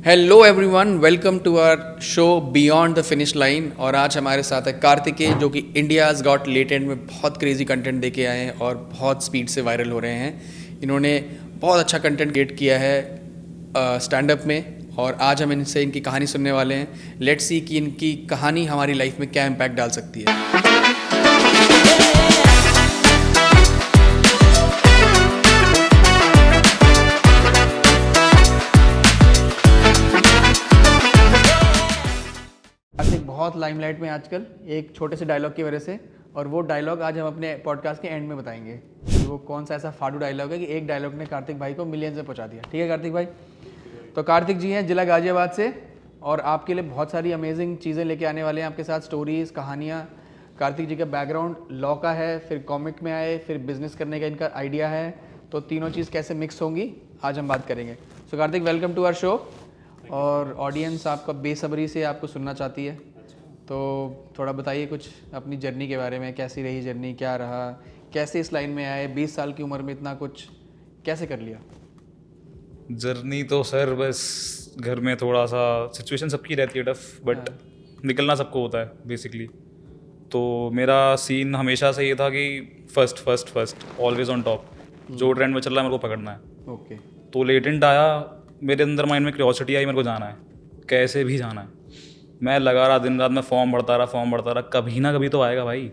Hello everyone, welcome to our show beyond the finish line. और आज हमारे साथ है कार्तिकेय, जो कि इंडियाज़ गॉट लेटेंट में बहुत क्रेजी कंटेंट दे के आए हैं और बहुत स्पीड से वायरल हो रहे हैं। इन्होंने बहुत अच्छा कंटेंट क्रिएट किया है स्टैंड अप में, और आज हम इनसे इनकी कहानी सुनने वाले हैं। लेट्स सी कि इनकी कहानी हमारी लाइफ में क्या इम्पैक्ट डाल सकती है। कार्तिक बहुत लाइमलाइट में आजकल एक छोटे से डायलॉग की वजह से, और वो डायलॉग आज हम अपने पॉडकास्ट के एंड में बताएंगे कि वो कौन सा ऐसा फाड़ू डायलॉग है कि एक डायलॉग ने कार्तिक भाई को मिलियंस में पहुंचा दिया। ठीक है कार्तिक भाई? तो कार्तिक जी हैं जिला गाजियाबाद से, और आपके लिए बहुत सारी अमेजिंग चीज़ें लेके आने वाले हैं आपके साथ, स्टोरीज़, कहानियाँ। कार्तिक जी का बैकग्राउंड लॉ का है, फिर कॉमिक में आए, फिर बिजनेस करने का इनका आइडिया है। तो तीनों चीज़ कैसे मिक्स होंगी आज हम बात करेंगे। So Kartik, welcome to our show. और ऑडियंस आपका बेसब्री से आपको सुनना चाहती है, तो थोड़ा बताइए कुछ अपनी जर्नी के बारे में। कैसी रही जर्नी, क्या रहा, कैसे इस लाइन में आए, 20 साल की उम्र में इतना कुछ कैसे कर लिया? जर्नी तो सर बस घर में थोड़ा सा सिचुएशन सबकी रहती है टफ, बट निकलना सबको होता है बेसिकली। तो मेरा सीन हमेशा से ये था कि फर्स्ट ऑलवेज ऑन टॉप। जो ट्रेंड में चल रहा है मेरे को पकड़ना है। ओके। तो लेटेंट आया मेरे अंदर, माइंड में क्यूरियोसिटी आई, मेरे को जाना है, कैसे भी जाना है। मैं लगा रहा, दिन रात में फॉर्म भरता रहा, कभी ना कभी तो आएगा भाई।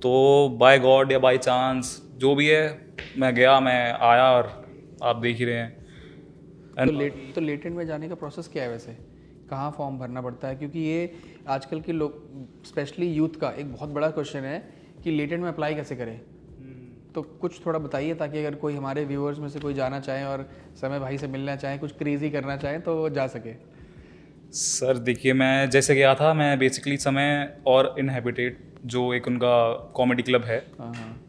तो बाय गॉड या बाय चांस जो भी है, मैं गया, मैं आया, और आप देख ही रहे हैं। तो लेटेंट में जाने का प्रोसेस क्या है वैसे? कहाँ फॉर्म भरना पड़ता है? क्योंकि ये आजकल के लोग, स्पेशली यूथ का एक बहुत बड़ा क्वेश्चन है कि लेटेंट में अप्लाई कैसे करें। तो कुछ थोड़ा बताइए, ताकि अगर कोई हमारे व्यूअर्स में से कोई जाना चाहे और समय भाई से मिलना चाहे, कुछ क्रेजी करना चाहे, तो वो जा सके। सर देखिए, मैं जैसे गया था, मैं बेसिकली समय और इनहेबिटेड जो एक उनका कॉमेडी क्लब है,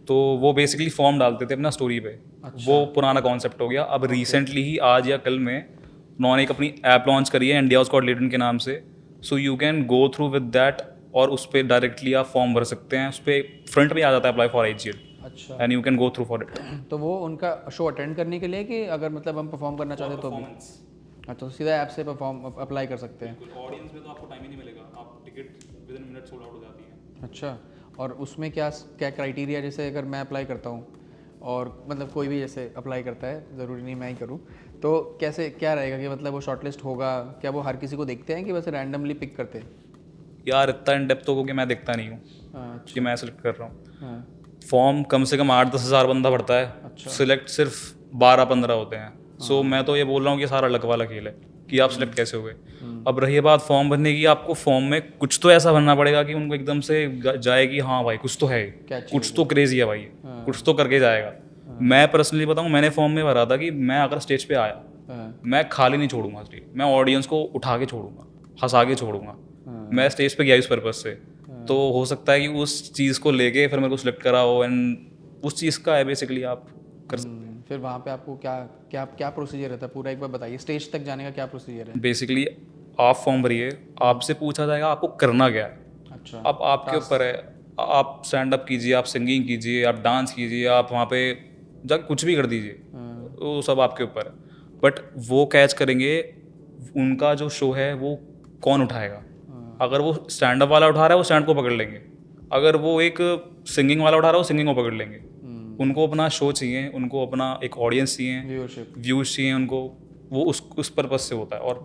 तो वो बेसिकली फॉर्म डालते थे अपना स्टोरी पे। वो पुराना कॉन्सेप्ट हो गया। अब रिसेंटली ही आज या कल में उन्होंने एक अपनी ऐप लॉन्च करी है, इंडिया गॉट लेटेंट के नाम से। So you can go through with that, और उस पर डायरेक्टली आप फॉर्म भर सकते हैं। उस पर फ्रंट पे आ जाता है अप्लाई फॉर AGL। अच्छा। And you can go through for it. तो वो उनका शो अटेंड करने के लिए, कि अगर मतलब हम परफॉर्म करना चाहते हैं तो भी? हाँ, तो सीधा ऐप से परफॉर्म अप्लाई कर सकते हैं। ऑडियंस में तो आपको टाइम ही नहीं मिलेगा, आप ticket with in minute sold out हो जाती है। अच्छा। और उसमें क्या क्या क्राइटेरिया, जैसे अगर मैं अप्लाई करता हूँ, और मतलब कोई भी जैसे अप्लाई करता है, ज़रूरी नहीं मैं ही करूँ, तो कैसे क्या रहेगा कि मतलब वो शॉर्टलिस्ट होगा? क्या वो हर किसी को देखते हैं कि बस रैंडमली पिक करते हैं? यार इतना इन डेप्थ हो कि मैं देखता नहीं हूँ अच्छा। कि मैं सेलेक्ट कर रहा हूँ। हाँ। फॉर्म कम से कम 8-10 हज़ार बंदा भरता है। अच्छा। सिलेक्ट सिर्फ 12-15 होते हैं। सो मैं तो ये बोल रहा हूँ कि सारा लक वाला खेल है कि आप सिलेक्ट कैसे हो गए। अब रही बात फॉर्म भरने की, आपको फॉर्म में कुछ तो ऐसा भरना पड़ेगा कि उनको एकदम से जाए कि हाँ भाई कुछ तो है, कुछ तो क्रेजी है भाई, कुछ तो करके जाएगा। मैं पर्सनली बताऊँ, मैंने फॉर्म में भरा था कि मैं अगर स्टेज पे आया, मैं खाली नहीं छोड़ूंगा स्टेज, मैं ऑडियंस को उठा के छोड़ूंगा, हंसा के छोड़ूंगा। मैं स्टेज पे गया इस पर्पज से। तो हो सकता है कि उस चीज़ को लेके फिर मेरे को सिलेक्ट करा हो, एंड उस चीज़ का है बेसिकली आप कर सकते। फिर वहाँ पे आपको क्या क्या क्या प्रोसीजर रहता है, पूरा एक बार बताइए। स्टेज तक जाने का क्या प्रोसीजर है? बेसिकली आप फॉर्म भरिए, आपसे पूछा जाएगा आपको करना क्या है। अच्छा। अब आपके ऊपर है, आप स्टैंड अप कीजिए, आप सिंगिंग कीजिए, आप डांस कीजिए, आप वहाँ पे जाकर कुछ भी कर दीजिए, वो सब आपके ऊपर है। बट वो कैच करेंगे उनका जो शो है वो कौन उठाएगा। अगर वो स्टैंड अप वाला उठा रहा है, वो स्टैंड को पकड़ लेंगे। अगर वो एक सिंगिंग वाला उठा रहा है, वो सिंगिंग को पकड़ लेंगे। उनको अपना शो चाहिए, उनको अपना एक ऑडियंस चाहिए, व्यूज चाहिए उनको। वो उस पर्पज से होता है। और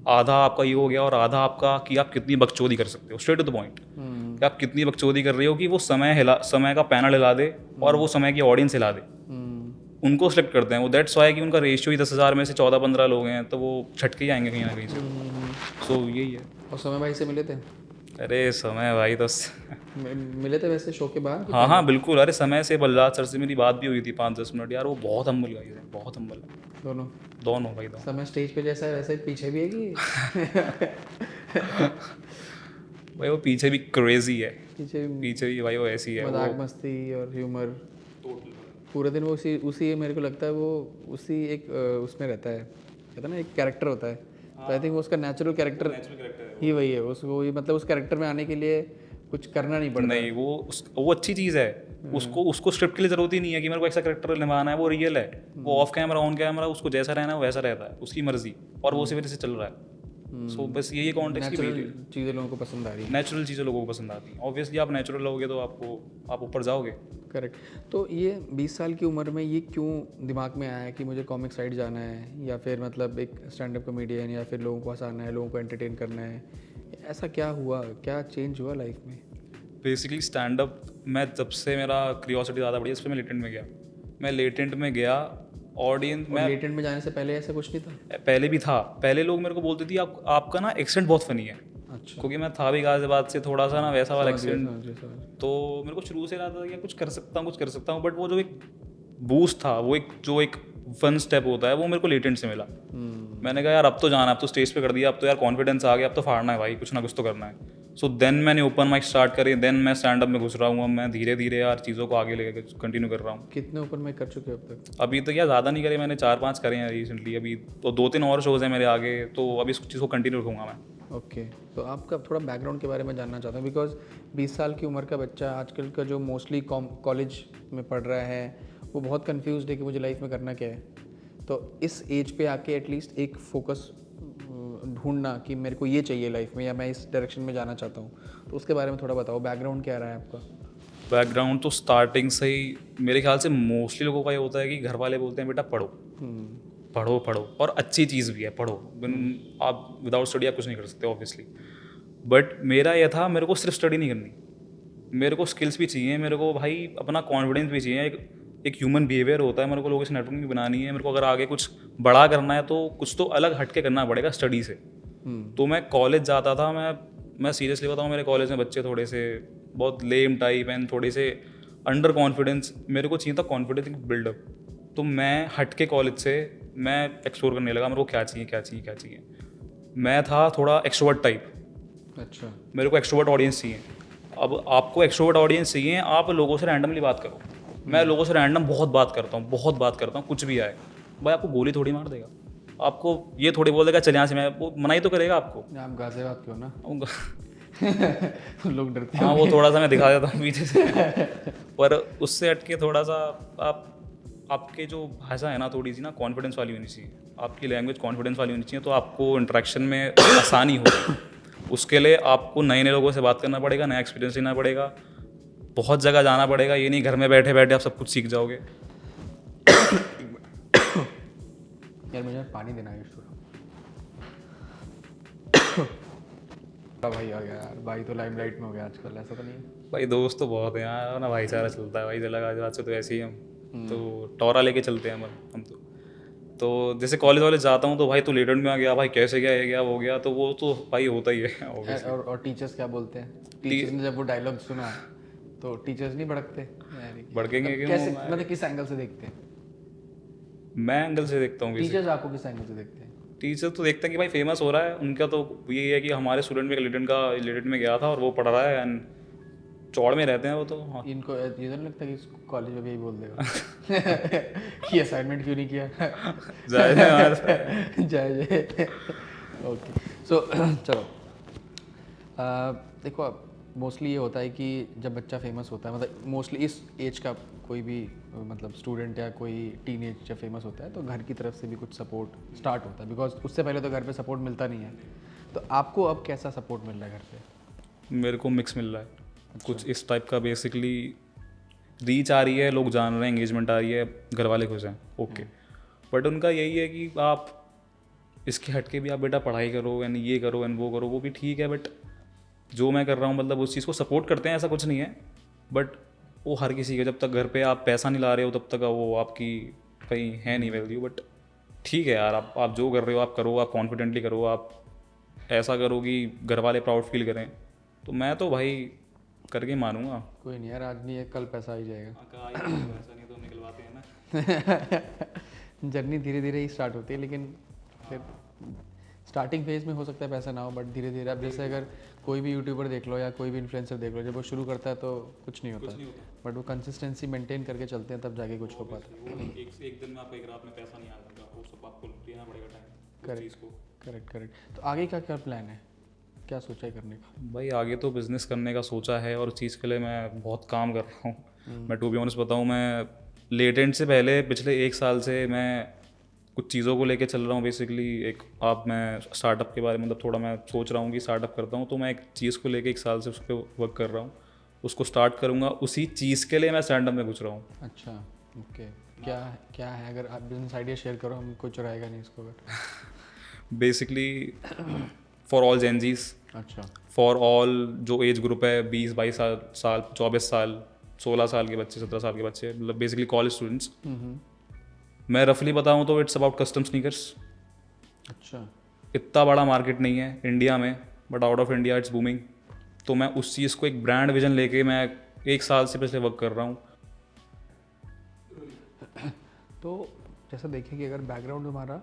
आधा आपका ये हो गया, और आधा आपका कि आप कितनी बकचोदी कर सकते हो, स्ट्रेट टू द पॉइंट। कि आप कितनी बकचोदी कर रहे हो कि वो समय का पैनल हिला दे, और वो समय की ऑडियंस हिला दे। उनको सेलेक्ट करते हैं वो। दैट्स वाई कि उनका रेशियो ही 10,000 में से 14-15 लोग हैं, तो वो छटके ही आएंगे कहीं ना कहीं से। सो यही है। और समय भाई से मिले थे? अरे समय भाई तो मिले थे वैसे शो के बाद? हाँ बिल्कुल। अरे समय से बलराज सर से मेरी बात भी हुई थी 5-10 मिनट। यार वो बहुत हम्बल गाइस है, बहुत हम्बल है। दोनों भाई दोनों। समय स्टेज पे जैसा है वैसे ही पीछे भी है कि? भाई वो पीछे भी क्रेजी है। पीछे भी भाई वो ऐसी है, मजाक मस्ती और ह्यूमर पूरे दिन वो उसी मेरे को लगता है वो उसी एक उसमें रहता है, कहता है ना, एक कैरेक्टर होता है। तो आई थिंक वो उसका नेचुरल कैरेक्टर ही वही है। उसको मतलब उस कैरेक्टर में आने के लिए कुछ करना नहीं पड़ता। नहीं, वो अच्छी चीज़ है। उसको उसको स्क्रिप्ट के लिए ज़रूरत ही नहीं है कि मेरे को ऐसा करेक्टर निभाना है, वो रियल है, वो ऑफ कैमरा ऑन कैमरा उसको जैसा रहना है वैसा रहता है, उसकी मर्जी, और वो उसी वजह से चल रहा है। सो बस यही कॉन्टेक्स्ट की नेचुरल चीज़ें लोगों को पसंद आ रही है। नेचुरल चीज़ें लोगों को पसंद आती हैं। ऑब्वियसली आप नेचुरल रहोगे तो आप ऊपर जाओगे। करेक्ट। तो ये 20 साल की उम्र में ये क्यों दिमाग में आया कि मुझे कॉमिक साइड जाना है, या फिर मतलब एक स्टैंड अप कॉमेडियन, या फिर लोगों को हंसाना है, लोगों को एंटरटेन करना है? ऐसा क्या हुआ, क्या चेंज हुआ लाइफ में? बेसिकली स्टैंड अप मैं जब से मेरा क्यूरियोसिटी ज़्यादा बढ़ी, इस पर मैं लेटेंट में गया ऑडियंस में। लेटेंट में जाने से पहले ऐसा कुछ नहीं था? पहले भी था, पहले लोग मेरे को बोलते थे आपका ना एक्सेंट बहुत फनी है। अच्छा। क्योंकि मैं था भी गाजियाबाद से, थोड़ा सा ना वैसा वाला एक्सेंट, समझ। तो मेरे को शुरू से रहता था कि कुछ कर सकता हूँ, बट वो जो एक बूस्ट था, वो एक फन स्टेप होता है, वो मेरे को लेटेंट से मिला। मैंने कहा यार अब तो जाना, अब तो स्टेज पे कर दिया, अब तो यार कॉन्फिडेंस आ गया, अब तो फाड़ना है भाई, कुछ ना कुछ तो करना है। सो देन मैंने ओपन माइक स्टार्ट करी, देन मैं स्टैंड अप में घुस रहा हूँ। मैं धीरे धीरे यार चीज़ों को आगे लेकर कंटिन्यू कर रहा हूँ। कितने ओपन माइक कर चुके हो अब तक? अभी तो क्या ज़्यादा नहीं करे मैंने, 4-5 करे हैं रिसेंटली, अभी तो 2-3 और शोज़ हैं मेरे आगे, तो अभी इस चीज़ को कंटिन्यू रखूँगा मैं। ओके। तो आपका थोड़ा बैकग्राउंड के बारे में जानना चाहता हूँ, बिकॉज 20 साल की उम्र का बच्चा आजकल का जो मोस्टली कॉलेज में पढ़ रहा है, वो बहुत कंफ्यूज्ड है कि मुझे लाइफ में करना क्या है। तो इस एज पे आके एटलीस्ट एक फोकस ढूंढना कि मेरे को ये चाहिए लाइफ में, या मैं इस डायरेक्शन में जाना चाहता हूँ, तो उसके बारे में थोड़ा बताओ। बैकग्राउंड क्या रहा है आपका? बैकग्राउंड तो स्टार्टिंग से ही मेरे ख्याल से मोस्टली लोगों का ये होता है कि घर वाले बोलते हैं बेटा पढ़ो पढ़ो पढ़ो, और अच्छी चीज़ भी है पढ़ो, आप विदाउट स्टडी आप कुछ नहीं कर सकते ऑब्वियसली। बट मेरा ये था, मेरे को सिर्फ स्टडी नहीं करनी, मेरे को स्किल्स भी चाहिए, मेरे को भाई अपना कॉन्फिडेंस भी चाहिए, एक ह्यूमन बिहेवियर होता है, मेरे को लोगों से नेटवर्किंग भी बनानी है, मेरे को अगर आगे कुछ बड़ा करना है तो कुछ तो अलग हट के करना पड़ेगा स्टडी से। तो मैं कॉलेज जाता था, मैं सीरियसली बताऊँ, मेरे कॉलेज में बच्चे थोड़े से बहुत लेम टाइप एंड थोड़े से अंडर कॉन्फिडेंस, मेरे को चाहिए था कॉन्फिडेंस बिल्डअप। तो मैं हट के कॉलेज से मैं एक्सप्लोर करने लगा, मेरे को क्या चाहिए। मैं था थोड़ा एक्सट्रोवर्ट टाइप। अच्छा। मेरे को एक्सट्रोवर्ट ऑडियंस चाहिए। अब आपको एक्सट्रोवर्ट ऑडियंस चाहिए, आप लोगों से रैंडमली बात करो। मैं लोगों से रैंडम बहुत बात करता हूँ, कुछ भी आए भाई आपको गोली थोड़ी मार देगा, आपको ये थोड़ी बोल देगा चल यहाँ से, मैं वो मनाही तो करेगा आपको। आप गाजियाबाद क्यों ना लोग डरते हाँ वो थोड़ा सा मैं दिखा देता हूँ पीछे से पर उससे हट के थोड़ा सा आपके जो भाषा है ना थोड़ी सी ना कॉन्फिडेंस वाली होनी चाहिए, आपकी लैंग्वेज कॉन्फिडेंस वाली होनी चाहिए, तो आपको इंटरेक्शन में आसानी होगी। उसके लिए आपको नए लोगों से बात करना पड़ेगा, नया एक्सपीरियंस लेना पड़ेगा, बहुत जगह जाना पड़ेगा। ये नहीं घर में बैठे बैठे आप सब कुछ सीख जाओगे। यार मुझे पानी देना है भाई आ गया यार, भाई तो लाइमलाइट में हो गया आजकल, ऐसा तो नहीं है? भाई दोस्त तो बहुत है यहाँ ना, भाईचारा चलता है भाई, आज से तो ऐसे ही हम तो टोरा लेके चलते हैं हम तो जैसे कॉलेज वाले जाता हूँ तो भाई तू लेटेंट में आ गया, भाई कैसे गया, ये गया वो गया, तो वो तो भाई होता ही है और टीचर्स क्या बोलते हैं? टीचर्स ने जब वो डायलॉग सुना तो टीचर्स नहीं भड़कते? भड़केंगे क्यों? कैसे, मतलब किस एंगल से देखते हैं? मैं एंगल से देखता हूँ। टीचर्स आपको किस एंगल से देखते हैं? टीचर तो देखते हैं कि भाई फेमस हो रहा है, उनका तो यही है कि हमारे स्टूडेंट में लेटेंट में गया था और वो पढ़ रहा है एंड चौड़ में रहते हैं वो तो। हाँ। इनको ये तो नहीं लगता कि कॉलेज में भी यही बोल देगा कि असाइनमेंट क्यों नहीं किया? जाए ओके। सो चलो देखो, अब मोस्टली ये होता है कि जब बच्चा फेमस होता है, मतलब मोस्टली इस एज का कोई भी मतलब स्टूडेंट या कोई टीनेज जब फेमस होता है तो घर की तरफ से भी कुछ सपोर्ट स्टार्ट होता है, बिकॉज उससे पहले तो घर पे सपोर्ट मिलता नहीं है। तो आपको अब कैसा सपोर्ट मिल रहा है घर से? मेरे को मिक्स मिल रहा है। अच्छा। कुछ इस टाइप का, बेसिकली रीच आ रही है, लोग जान रहे हैं, एंगेजमेंट आ रही है, घर वाले खुश हैं, ओके। बट उनका यही है कि आप इसके हटके भी आप बेटा पढ़ाई करो एंड ये करो एंड वो करो, वो भी ठीक है, बट जो मैं कर रहा हूँ मतलब उस चीज़ को सपोर्ट करते हैं, ऐसा कुछ नहीं है। बट वो हर किसी का, जब तक घर पे आप पैसा नहीं ला रहे हो तब तक वो आपकी कहीं है नहीं वैल्यू। बट ठीक है यार, आप जो कर रहे हो आप करो, आप कॉन्फिडेंटली करो, आप ऐसा करो कि घर वाले प्राउड फील करें। तो मैं तो भाई करके मानूंगा। कोई नहीं यार, आज नहीं है कल पैसा आ ही जाएगा। पैसा नहीं तो निकलवाते हैं ना जर्नी धीरे धीरे ही स्टार्ट होती है, लेकिन फिर स्टार्टिंग फेज में हो सकता है पैसा ना हो, बट धीरे धीरे अब जैसे अगर कोई भी यूट्यूबर देख लो या कोई भी इन्फ्लुएंसर देख लो, जब वो शुरू करता है तो कुछ नहीं होता, बट वो कंसिस्टेंसी मेंटेन करके चलते हैं, तब जाके कुछ हो पाता है। एक दिन में आपको एक रात में पैसा नहीं आएगा, वो सब आपको देना पड़ेगा टाइम। करेक्ट। तो आगे का क्या प्लान है? क्या सोचा है करने का? भाई आगे तो बिज़नेस करने का सोचा है और उस चीज़ के लिए मैं बहुत काम कर रहा हूँ। मैं टू बी ऑनेस्ट बताऊँ, मैं लेटेंट से पहले पिछले 1 साल से मैं कुछ चीज़ों को लेके चल रहा हूँ। बेसिकली एक मैं स्टार्टअप के बारे में मतलब थोड़ा मैं सोच रहा हूँ कि स्टार्टअप करता हूँ, तो मैं एक चीज़ को लेके 1 साल से उस पर वर्क कर रहा हूँ। उसको स्टार्ट करूँगा, उसी चीज़ के लिए मैं स्टैंडअप में घुस रहा हूँ। अच्छा, ओके। क्या क्या है, अगर आप बिजनेस आइडिया शेयर करो, हम कुछ रहेगा नहीं इसको अगर। बेसिकली फॉर ऑल जेनजीज, अच्छा, फॉर ऑल जो एज ग्रुप है 20-22 साल 24 साल 16 साल के बच्चे, 17 साल के बच्चे, मतलब बेसिकली कॉलेज स्टूडेंट्स। मैं रफली बताऊँ तो इट्स अबाउट कस्टम स्नीकर्स। अच्छा, इतना बड़ा मार्केट नहीं है इंडिया में, but out of India it's booming. तो मैं उस चीज़ को एक ब्रांड विजन लेके मैं 1 साल से पिछले वर्क कर रहा हूँ। तो जैसा देखें कि अगर बैकग्राउंड हमारा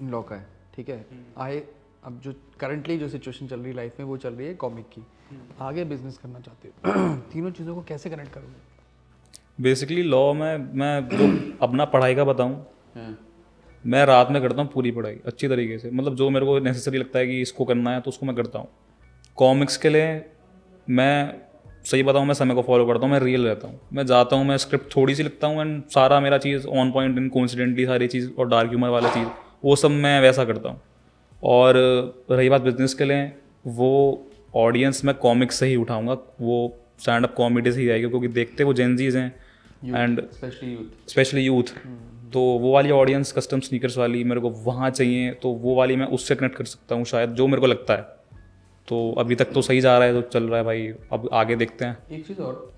इन लॉ का है, ठीक है, आए अब जो करंटली जो सिचुएशन चल रही है लाइफ में वो चल रही है कॉमिक की, आगे बिजनेस करना चाहते हो, तीनों चीज़ों को कैसे कनेक्ट करोगे? बेसिकली लॉ में मैं जो अपना पढ़ाई का बताऊँ, मैं रात में करता हूँ पूरी पढ़ाई अच्छी तरीके से, मतलब जो मेरे को नेसेसरी लगता है कि इसको करना है तो उसको मैं करता हूँ। कॉमिक्स के लिए मैं सही बताऊँ, मैं समय को फॉलो करता हूँ, मैं रियल रहता हूँ। मैं जाता हूँ, मैं स्क्रिप्ट थोड़ी सी लिखता हूँ एंड सारा मेरा चीज़ ऑन पॉइंट इन कोइंसिडेंटली सारी चीज़, और डार्क ह्यूमर वाला चीज़ वो सब मैं वैसा करता हूँ। और रही बात बिजनेस के लिए, वो ऑडियंस मैं कॉमिक्स से ही उठाऊँगा, वो स्टैंड अप कॉमेडी से ही आएगी, क्योंकि देखते वो जेनजीज हैं एंड स्पेशली यूथ। तो वो वाली ऑडियंस कस्टम स्नीकर्स वाली मेरे को वहाँ चाहिए, तो वो वाली मैं उससे कनेक्ट कर सकता हूँ शायद, जो मेरे को लगता है। तो अभी तक तो सही जा रहा है, तो चल रहा है भाई, अब आगे देखते हैं। एक चीज़ और,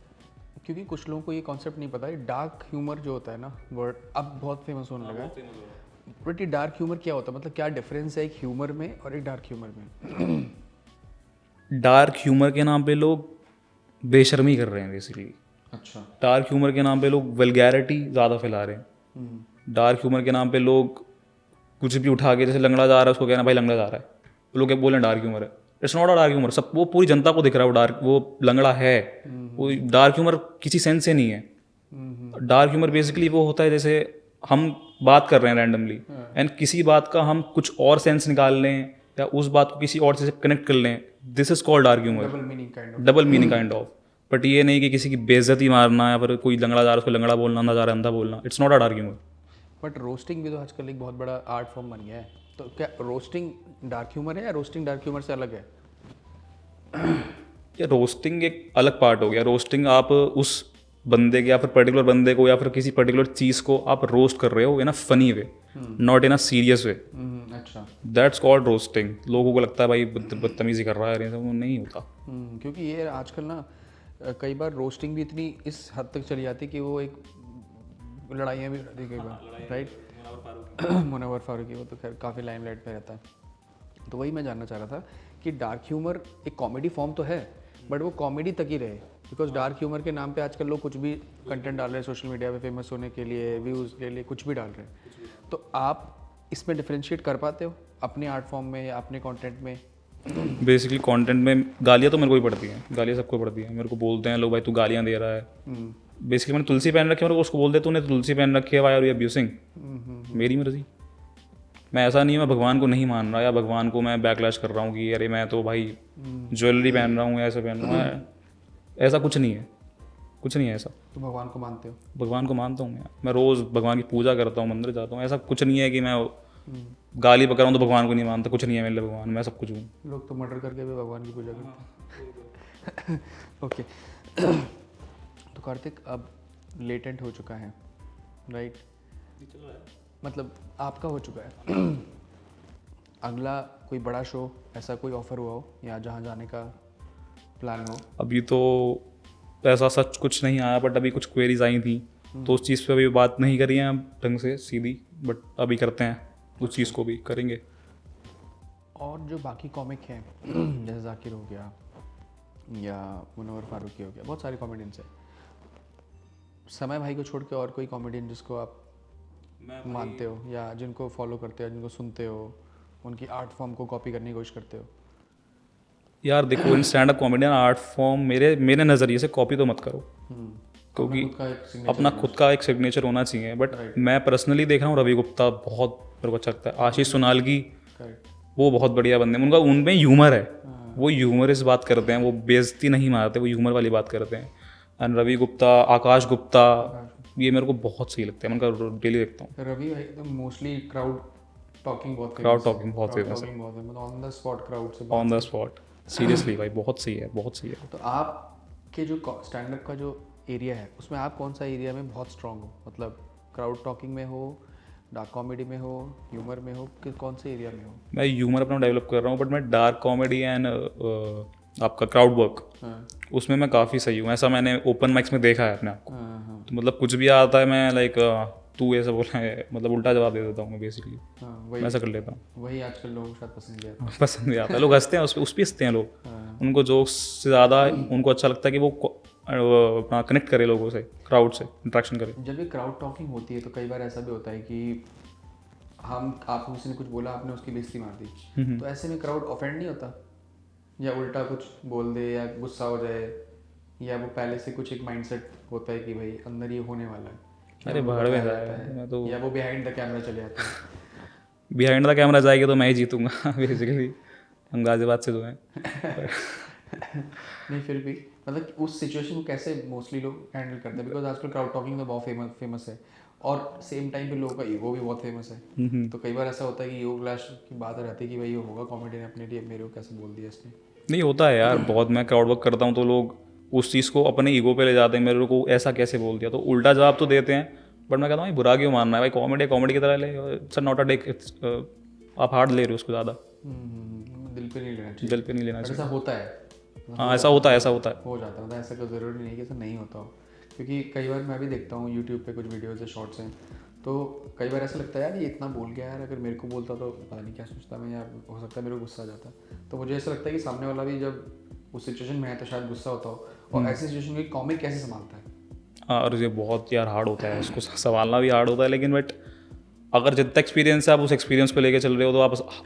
क्योंकि कुछ लोगों को ये कॉन्सेप्ट नहीं पता है, डार्क ह्यूमर जो होता है ना वर्ड अब बहुत फेमस होने लगा है। बट ये डार्क ह्यूमर क्या होता है, मतलब क्या डिफरेंस है एक ह्यूमर में और एक डार्क ह्यूमर में? डार्क ह्यूमर के नाम पे लोग बेशर्मी कर रहे हैं बेसिकली। अच्छा, डार्क ह्यूमर के नाम पे लोग वल्गैरिटी ज़्यादा फैला रहे हैं। डार्क ह्यूमर के नाम पे लोग कुछ भी उठा के, जैसे लंगड़ा जा रहा है उसको कहना भाई लंगड़ा जा रहा है, वो लोग क्या बोल रहे हैं डार्क ह्यूमर है। It's not a dark humour, सब वो पूरी जनता को दिख रहा है वो डार्क, वो लंगड़ा है। वो डार्क ह्यूमर किसी सेंस से नहीं है। डार्क ह्यूमर बेसिकली वो होता है जैसे हम बात कर रहे हैं रैंडमली एंड किसी बात का हम कुछ और सेंस निकाल लें या उस बात को किसी और से कनेक्ट कर लें, this is called dark humour. Double meaning kind of. But ये नहीं कि किसी की बेइज्जती मारना या फिर कोई लंगड़ा जा रहा है उसको लंगड़ा बोलना, अंधा जा रहा है अंधा बोलना, it's not a dark humour. But roasting भी तो आजकल एक बहुत बड़ा आर्ट फॉर्म बन गया है, तो क्या रोस्टिंग डार्क ह्यूमर है या रोस्टिंग डार्क ह्यूमर से अलग है? या रोस्टिंग एक अलग पार्ट हो गया। रोस्टिंग आप उस बंदे के या फिर पर्टिकुलर बंदे को या फिर किसी पर्टिकुलर चीज़ को आप रोस्ट कर रहे हो in a funny way, not in a serious way. अच्छा, दैट्स कॉल्ड रोस्टिंग। लोगों को लगता है भाई बदतमीजी कर रहा है, वो नहीं होता। क्योंकि ये आजकल ना कई बार रोस्टिंग भी इतनी इस हद तक चली जाती कि वो एक लड़ाइयाँ भी होती कई बार, राइट? मुनव्वर फारूकी, वो तो खैर काफ़ी लाइमलाइट पे रहता है। तो वही मैं जानना चाह रहा था कि डार्क ह्यूमर एक कॉमेडी फॉर्म तो है, बट वो कॉमेडी तक ही रहे, बिकॉज डार्क ह्यूमर के नाम पे आजकल लोग कुछ भी कंटेंट डाल रहे हैं सोशल मीडिया पे, फेमस होने के लिए, व्यूज़ के लिए कुछ भी डाल रहे हैं। तो आप इसमें डिफ्रेंशिएट कर पाते हो अपने आर्ट फॉर्म में या अपने कंटेंट में? बेसिकली कंटेंट में गालियाँ तो मेरे को ही पड़ती हैं, गालियाँ सबको पड़ती हैं। मेरे को बोलते हैं लोग भाई तू गालियाँ दे रहा है। बेसिकली मैंने तुलसी पहन रखी है, मेरे को उसको बोलते तूने तुलसी पहन रखी है, वाई आर यू अब्यूसिंग। मेरी मर्जी। मैं ऐसा नहीं, मैं भगवान को नहीं मान रहा या भगवान को मैं बैकलैश कर रहा हूँ कि अरे मैं तो भाई ज्वेलरी पहन रहा हूँ या ऐसा पहन रहा हूँ, ऐसा कुछ नहीं है, कुछ नहीं है ऐसा। तो भगवान को मानते हो? भगवान को मानता हूँ मैं रोज़ भगवान की पूजा करता हूँ, मंदिर जाता हूँ। ऐसा कुछ नहीं है कि मैं गाली पकड़ रहा हूँ तो भगवान को नहीं मानता, कुछ नहीं है मेरे लिए भगवान, मैं सब कुछ हूँ। लोग तो मर्डर करके भी भगवान की पूजा करते हैं। ओके। तो कार्तिक अब लेटेंट हो चुका है, राइट? मतलब आपका हो चुका है। अगला कोई बड़ा शो ऐसा कोई ऑफर हुआ हो या जहाँ जाने का प्लान हो? अभी तो ऐसा सच कुछ नहीं आया, बट अभी कुछ क्वेरीज आई थी तो उस चीज़ पे अभी बात नहीं करी है ढंग से सीधी, बट अभी करते हैं उस चीज़ को भी करेंगे। और जो बाकी कॉमिक हैं जैसे जाकिर हो गया या मुनव्वर फारूकी हो गया, बहुत सारे कॉमेडियंस हैं, समय भाई को छोड़ के और कोई कॉमेडियन जिसको आप मानते हो या जिनको फॉलो करते हो, जिनको सुनते हो, उनकी आर्ट फॉर्म को कॉपी करने की कोशिश करते हो? यार देखो, in stand up comedian art form मेरे नज़रिए से कॉपी तो मत करो, क्योंकि अपना खुद का एक सिग्नेचर होना चाहिए। बट मैं पर्सनली देख रहा हूँ रवि गुप्ता बहुत मेरे को अच्छा लगता है, आशीष सोनालगी वो बहुत बढ़िया बंदे हैं, उनका उनमें ह्यूमर है, वो ह्यूमरस बात करते हैं, वो बेइज्जती नहीं मारते, वो ह्यूमर वाली बात करते हैं। एंड रवि गुप्ता, आकाश गुप्ता, ये मेरे को बहुत सही लगता है, मैं उनका डेली देखता हूँ। रवि भाई तो मोस्टली क्राउड टॉकिंग बहुत क्राउड टॉकिंग बहुत क्राउड फेमस है, टॉकिंग बहुत है, मतलब ऑन द स्पॉट क्राउड से ऑन द स्पॉट, सीरियसली भाई बहुत सही है, बहुत सही है। तो आपके जो स्टैंड अप का जो एरिया है उसमें आप कौन सा एरिया में बहुत स्ट्रांग हो, मतलब क्राउड टॉकिंग में हो, डार्क कॉमेडी में हो, ह्यूमर में हो, कि कौन से एरिया में हो? मैं ह्यूमर अपना डेवलप कर रहा हूँ, बट मैं डार्क कॉमेडी एंड आपका क्राउड वर्क, उसमें मैं काफ़ी सही हूँ, ऐसा मैंने ओपन माइक्स में देखा है अपने आप को। तो मतलब कुछ भी आता है मैं लाइक तू ऐसा बोला है, मतलब उल्टा जवाब दे देता हूँ मैं बेसिकली, मैं ऐसा कर लेता हूँ। वही आजकल लोगों को शायद पसंद भी आता पसंद भी आता है, लोग हंसते हैं उस पर हंसते हैं लोग, उनको जोक्स से ज़्यादा उनको अच्छा लगता है कि वो अपना कनेक्ट करे लोगों से, क्राउड से इंट्रैक्शन करे। है। जब भी क्राउड टॉकिंग होती है तो कई बार ऐसा भी होता है कि आप किसी ने कुछ बोला, आपने उसकी बेइज्जती मार दी, तो ऐसे में क्राउड ऑफेंड नहीं होता, या उल्टा कुछ बोल दे या गुस्सा हो जाए, या वो पहले से कुछ एक माइंडसेट होता है कि भाई अंदर ये होने वाला है, अरे भाड़ में जाता है, मैं तो या वो बिहाइंड द कैमरा चले जाता है? बिहाइंड द कैमरा जाएगा तो मैं ही जीतूंगा बेसिकली, हम गाजियाबाद से जो हैं। नहीं फिर भी मतलब उस सिचुएशन को कैसे मोस्टली लोग हैंडल करते हैं, बिकॉज आजकल क्राउड टॉकिंग तो बहुत फेमस है, और सेम टाइम पे लोगों का ईगो भी बहुत फेमस है, तो कई बार ऐसा होता है कि ईगो क्लैश की बात रहती है कि भाई ये होगा कॉमेडी ने अपने लिए मेरे को कैसे बोल दिया इसने। नहीं होता है यार बहुत, मैं क्राउड वर्क करता हूँ तो लोग उस चीज़ को अपने ईगो पे ले जाते हैं, मेरे को ऐसा कैसे बोल दिया, तो उल्टा जवाब तो देते हैं, बट मैं कहता हूँ भाई बुरा क्यों मानना है भाई, कॉमेडी कॉमेडी की तरह ले, इट्स नॉट अ टेक, आप हार्ड ले रहे हो उसको ज़्यादा, दिल पे नहीं लेना चाहिए, दिल पे नहीं लेना बट चाहिए। ऐसा होता है, हाँ ऐसा होता है, ऐसा होता है। हो जाता है, मतलब ऐसा कोई ज़रूरी नहीं कि ऐसा नहीं होता हो, क्योंकि कई बार मैं भी देखता हूँ यूट्यूब पे कुछ वीडियोज़ है, शॉर्ट्स हैं, तो कई बार ऐसा लगता है यार ये इतना बोल गया यार, अगर मेरे को बोलता तो पता नहीं क्या सोचता मैं, यार हो सकता है मेरे को गुस्सा आ जाता, तो मुझे ऐसा लगता है कि सामने वाला भी जब उस सिचुएशन में है तो शायद गुस्सा होता हो, और ऐसी सिचुएशन में कॉमिक कैसे संभालता है? हाँ, और ये बहुत यार हार्ड होता है, उसको संभालना भी हार्ड होता है, लेकिन बट अगर जितना एक्सपीरियंस है आप उस एक्सपीरियंस को लेके चल रहे हो तो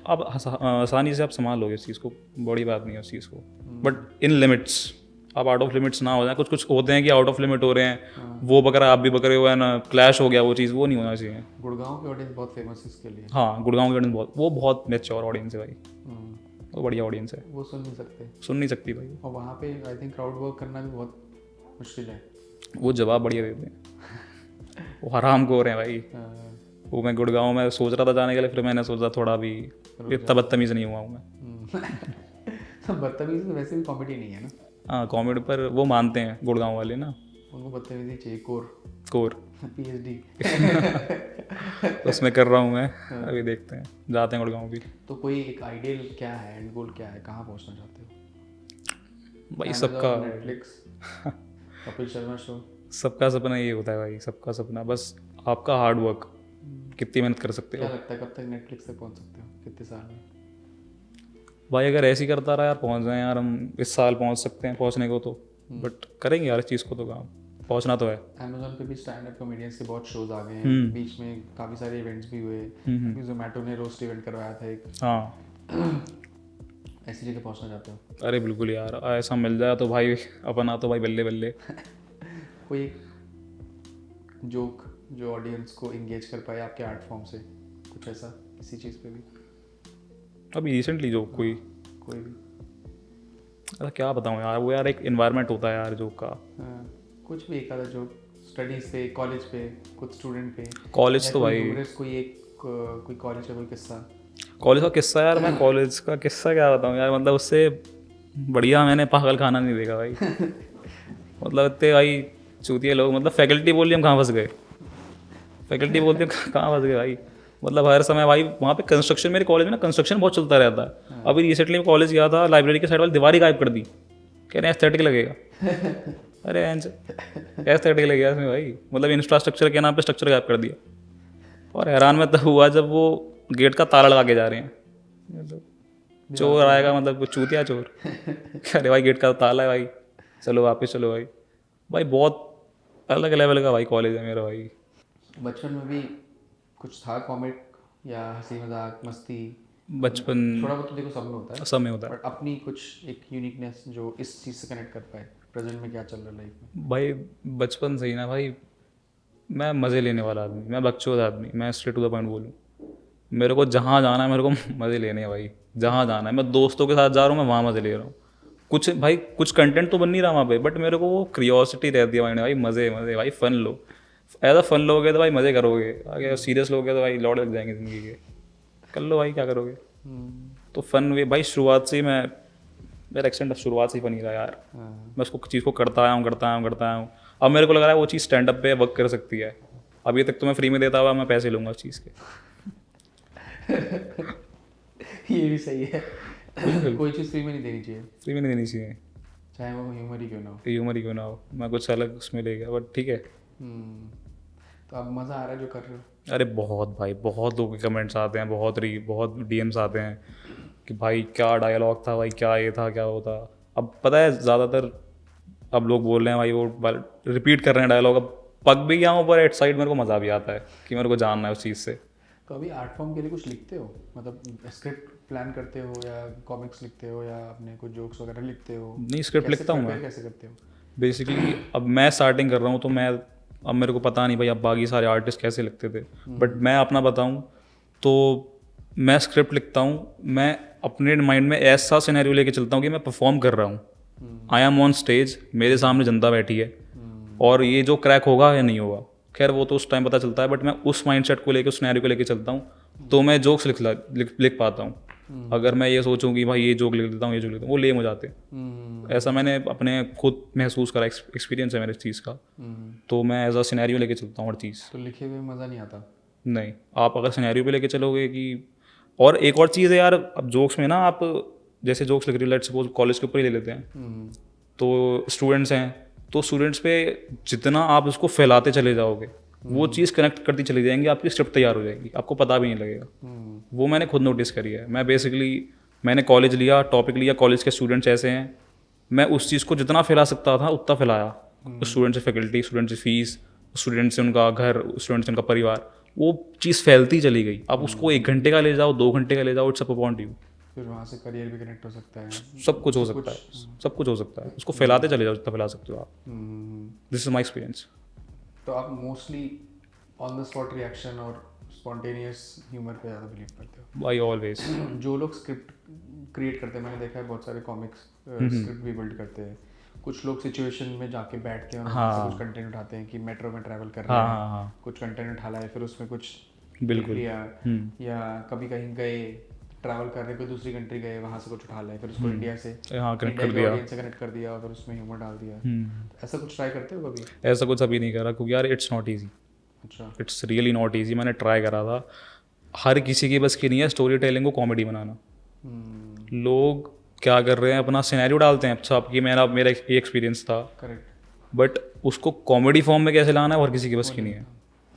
आप आसानी से आप संभाल लोगे इस चीज़ को, बड़ी बात नहीं है उस चीज़ को, बट इन लिमिट्स, आप आउट ऑफ लिमिट्स ना हो जाए, कुछ कुछ होते हैं कि आउट ऑफ लिमिट हो रहे हैं, वो बकरा आप भी बकरे हो, है ना, क्लैश हो गया वो चीज़, वो नहीं होना चाहिए। गुड़गांव की ऑडियंस बहुत फेमस है इसके लिए। हाँ गुड़गांव की ऑडियंस बहुत मैच्योर ऑडियंस है भाई, वो बढ़िया ऑडियंस है, वो सुन नहीं सकते, सुन नहीं सकती भाई, और वहाँ पे आई थिंक क्राउड वर्क करना भी बहुत मुश्किल है। वो जवाब बढ़िया देते हैं, वो हराम को हो रहे हैं भाई। वो मैं गुड़गांव में सोच रहा था जाने के लिए, फिर मैंने सोचा थोड़ा भी इतना बदतमीज़ नहीं हुआ हूँ मैं। बदतमीजी तो वैसे भी कॉमेडी नहीं है ना। हाँ कॉमेडी पर वो मानते हैं गुड़गांव वाले ना, उनको बदतमीजी चाहिए, कोर पीएचडी। उसमें कर रहा हूँ मैं, अभी देखते हैं, जाते हैं गुड़गांव भी। तो कोई एक आइडियल क्या है, एंड गोल क्या है, कहाँ पहुँचना चाहते हो? भाई सबका नेटफ्लिक्स, कपिल शर्मा शो? सबका सपना ये होता है भाई, सबका सपना, बस आपका हार्ड वर्क, कितनी मेहनत कर सकते हो। क्या लगता है कब तक नेटफ्लिक्स तक पहुँच सकते हो, कितने साल में? भाई अगर ऐसे ही करता रहा यार, पहुँच जाए यार, हम इस साल पहुँच सकते हैं पहुँचने को तो, बट करेंगे यार इस चीज़ को, तो काम पहुँचना तो है। अमेजोन पे भी स्टैंड अप कॉमेडियंस के बहुत शोज आ गए हैं, बीच में काफ़ी सारे इवेंट्स भी हुए, अभी जोमेटो ने रोस्ट इवेंट करवाया था एक। हाँ ऐसी जगह पहुँचना चाहते हो? अरे बिल्कुल यार, ऐसा मिल जाए तो भाई अपना तो भाई बल्ले बल्ले। कोई एक जोक जो ऑडियंस को इंगेज कर पाए आपके आर्ट फॉर्म से, कुछ ऐसा किसी चीज़ पे भी? अभी रिसेंटली जो कोई कोई भी? ऐसा क्या बताऊँ यार, वो यार एक इन्वायरमेंट होता है यार जो का। हाँ, कुछ भी एक आधा जोक, स्टडीज़ पे, कॉलेज पे, कुछ स्टूडेंट पे, कॉलेज तो भाई, कोई कॉलेज का कोई किस्सा? कॉलेज का किस्सा यार, मैं कॉलेज का किस्सा क्या बताऊँ यार, मतलब उससे बढ़िया मैंने पागल खाना नहीं देखा भाई। मतलब इतने भाई चूतिए लोग, मतलब फैकल्टी बोल रही हम कहाँ फंस गए, फैकल्टी बोलते हैं कहाँ फंस गए भाई, मतलब हर समय भाई वहाँ पे कंस्ट्रक्शन, मेरे कॉलेज में ना कंस्ट्रक्शन बहुत चलता रहता है। अभी रिसेंटली मैं कॉलेज गया था, लाइब्रेरी के साइड वाली दीवार ही गायब कर दी, कह रहे हैं एस्थेटिक लगेगा। अरे एस्थेटिक लगेगा इसमें भाई, मतलब इंफ्रास्ट्रक्चर के नाम पे स्ट्रक्चर गायब कर दिया। और हैरान में तब हुआ जब वो गेट का ताला लगा के जा रहे हैं, मतलब चोर आएगा, मतलब चूतिया चोर। अरे भाई गेट का ताला है भाई, चलो वापस चलो भाई। भाई बहुत अलग लेवल का भाई कॉलेज है मेरा भाई। बचपन में भी कुछ था कॉमिक या हंसी मजाक मस्ती? बचपन थोड़ा बहुत तो देखो सब में होता है, सब में होता है बट अपनी कुछ एक यूनिकनेस जो इस चीज़ से कनेक्ट कर पाए, प्रेजेंट में क्या चल रहा है लाइफ में? भाई। बचपन से ही ना भाई, मैं मज़े लेने वाला आदमी, मैं बकचोद आदमी, मैं स्ट्रेट टू द पॉइंट बोलूँ, मेरे को जहाँ जाना है मेरे को मज़े लेने हैं भाई, जहाँ जाना है मैं दोस्तों के साथ जा रहा हूँ, मैं वहाँ मज़े ले रहा हूँ। कुछ भाई कुछ कंटेंट तो बन नहीं रहा वहाँ पे, बट मेरे को वो क्रियोसिटी रहती है माइंड में, भाई मज़े मज़े भाई, फन लो। एज अ फन लोगे तो भाई मज़े करोगे, आगे सीरियस लोगे तो भाई लौट लग जाएंगे ज़िंदगी के। कर लो भाई, क्या करोगे। तो फन वे भाई शुरुआत से ही मेरा एक्सेंट शुरुआत से ही फनी रहा यार। मैं उसको चीज़ को करता आया हूँ। अब मेरे को लग रहा है वो चीज़ स्टैंड अप पे वर्क कर सकती है। अभी तक तो मैं फ्री में देता हुआ, मैं पैसे लूँगा उस चीज़ के। ये भी सही है। कोई चीज़ फ्री में नहीं देनी चाहिए, फ्री में नहीं देनी चाहिए, चाहे वो ह्यूमर ही क्यों ना हो। ह्यूमर ही क्यों ना हो। मैं कुछ अलग उसमें ले गया, बट ठीक है। तो अब मज़ा आ रहा है जो कर रहे हो? अरे बहुत भाई, बहुत लोगों के कमेंट्स आते हैं, बहुत डीएम्स आते हैं कि भाई क्या डायलॉग था भाई, क्या ये था, क्या वो था। अब पता है ज़्यादातर अब लोग बोल रहे हैं भाई वो रिपीट कर रहे हैं डायलॉग। अब पक भी गया हूँ पर एट साइड मेरे को मज़ा भी आता है कि मेरे को जानना है उस चीज़ से। तो अभी आर्ट फॉर्म के लिए कुछ लिखते हो, मतलब स्क्रिप्ट प्लान करते हो या कॉमिक्स लिखते हो या अपने कुछ जोक्स वगैरह लिखते हो? नहीं, स्क्रिप्ट लिखता हूँ मैं कैसे करते हो? बेसिकली। अब मैं स्टार्टिंग कर रहा हूँ तो अब मेरे को पता नहीं भाई अब बाकी सारे आर्टिस्ट कैसे लिखते थे, बट मैं अपना बताऊँ तो मैं स्क्रिप्ट लिखता हूँ। मैं अपने माइंड में ऐसा सिनेरियो लेके चलता हूँ कि मैं परफॉर्म कर रहा हूँ, आई एम ऑन स्टेज, मेरे सामने जनता बैठी है और ये जो क्रैक होगा या नहीं होगा, खैर वो तो उस टाइम पता चलता है, बट मैं उस माइंडसेट को लेके, उस सिनेरियो को लेके चलता हूँ तो मैं जोक्स लिख पाता हूँ। अगर मैं ये सोचूं कि भाई ये जोक लिख देता हूँ, ये जोक लिख देता हूँ, वो लेम हो जाते हैं। ऐसा मैंने अपने खुद महसूस करा, एक्सपीरियंस है मेरे इस चीज़ का। तो मैं एज अ सिनेरियो लेके चलता हूँ हर चीज़। तो लिखे हुए मज़ा नहीं आता? नहीं, आप अगर सिनेरियो पे लेके चलोगे कि, और एक और चीज़ है यार, अब जोक्स में ना आप जैसे जोक्स लिख रहे हो, लेट्स सपोज कॉलेज के ऊपर ही ले लेते हैं, तो स्टूडेंट्स हैं, तो स्टूडेंट्स पे जितना आप उसको फैलाते चले जाओगे वो चीज़ कनेक्ट करती चली जाएंगी, आपकी स्क्रिप्ट तैयार हो जाएगी, आपको पता भी नहीं लगेगा। वो मैंने खुद नोटिस करी है। मैंने कॉलेज लिया, टॉपिक लिया, कॉलेज के स्टूडेंट्स ऐसे हैं, मैं उस चीज़ को जितना फैला सकता था उतना फैलाया। स्टूडेंट से फैकल्टी, स्टूडेंट से फीस, स्टूडेंट से उनका घर, स्टूडेंट से उनका परिवार, वो चीज़ फैलती चली गई। आप उसको 1 घंटे का ले जाओ, 2 घंटे का ले जाओ, इट्स अप अपॉन यू। फिर वहाँ से करियर भी कनेक्ट हो सकता है, सब कुछ हो सकता है, सब कुछ हो सकता है। उसको फैलाते चले जाओ जितना फैला सकते हो आप। This is my experience. तो आप mostly on the spot reaction और स्पॉन्टेनियस ह्यूमर पे ज़्यादा बिलीव करते हो? I always. जो लोग स्क्रिप्ट क्रिएट करते हैं, मैंने देखा है बहुत सारे कॉमिक्स स्क्रिप्ट भी बिल्ड करते हैं। कुछ लोग सिचुएशन में जाके बैठते हैं और वहाँ से कुछ कंटेंट उठाते हैं कि मेट्रो में ट्रैवल कर रहे हैं, कुछ कंटेंट उठा लाए, फिर उसमें कुछ बिल्कुल लिया, या कभी कहीं गए ट्रैवल कर रहे, कोई दूसरी कंट्री गए, वहाँ से कुछ उठा लाए, फिर उसको इंडिया से कनेक्ट कर दिया और फिर उसमें ह्यूमर डाल दिया। ऐसा कुछ ट्राई करते हो कभी? ऐसा कुछ अभी नहीं करा क्योंकि यार इट्स नॉट ईजी। अच्छा। It's really not easy. मैंने ट्राई करा था, हर किसी की बस की नहीं है स्टोरी टेलिंग को कॉमेडी बनाना। लोग क्या कर रहे हैं, अपना सिनेरियो डालते हैं, अच्छा आपकी मेरा ये एक्सपीरियंस था, करेक्ट, बट उसको कॉमेडी फॉर्म में कैसे लाना है हर किसी की बस की नहीं है।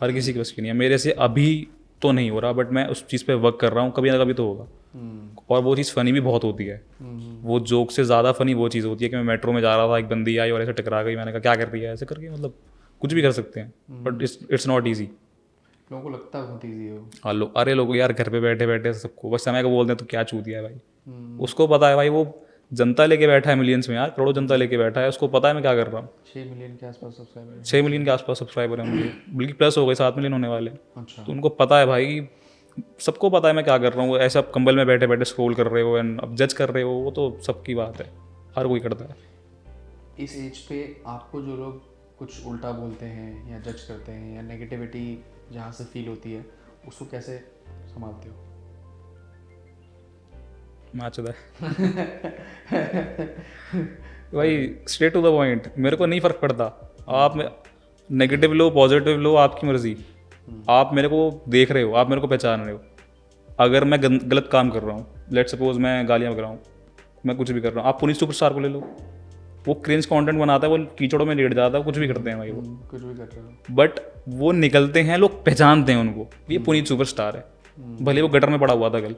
हर किसी की बस की नहीं है। मेरे से अभी तो नहीं हो रहा, बट मैं उस चीज़ पे वर्क कर रहा हूँ, कभी ना कभी तो होगा। और वो चीज़ फ़नी भी बहुत होती है। वो जोक से ज़्यादा फ़नी वो चीज़ होती है कि मैं मेट्रो में जा रहा था, एक बंदी आई और ऐसे टकरा गई, मैंने कहा क्या कर रही है, ऐसे करके, मतलब कुछ भी कर सकते हैं, बट इट्स नॉट ईजी। लोगों को लगता है बहुत ईजी है वो। हाँ, अरे लोग यार घर पे बैठे बैठे सबको बस समय को बोलते हैं तो क्या चूतिया है भाई। उसको पता है भाई, वो जनता लेके बैठा है, मिलियंस में यार, करोड़ों जनता लेके बैठा है, उसको पता है मैं क्या कर रहा हूँ। 6 मिलियन के आसपास सब्सक्राइबर है। 6 मिलियन के आसपास सब्सक्राइबर हैं मुझे, बल्कि प्लस हो गए, 7 मिलियन होने वाले। अच्छा। तो उनको पता है भाई, सबको पता है मैं क्या कर रहा हूँ। ऐसे आप कंबल में बैठे बैठे स्क्रॉल कर रहे हो एंड अब जज कर रहे हो, वो तो सबकी बात है, हर कोई करता है। इस एज पे आपको जो लोग कुछ उल्टा बोलते हैं या जज करते हैं या नेगेटिविटी जहाँ से फील होती है, उसको कैसे संभालते हो? माचदा भाई, स्ट्रेट टू द पॉइंट, मेरे को नहीं फ़र्क पड़ता आप नेगेटिव लो पॉजिटिव लो, आपकी मर्ज़ी। आप मेरे को देख रहे हो, आप मेरे को पहचान रहे हो। अगर मैं गलत काम कर रहा हूँ, लेट सपोज मैं गालियाँ बक रहा हूँ, मैं कुछ भी कर रहा हूँ, आप पुनीत सुपरस्टार को ले लो, वो क्रिंज कंटेंट बनाता है, वो कीचड़ों में लेट जाता है, कुछ भी करते हैं भाई वो, कुछ भी कर रहे हो, बट वो निकलते हैं, लोग पहचानते हैं उनको, ये पुनीत सुपरस्टार है, भले वो गटर में पड़ा हुआ था कल।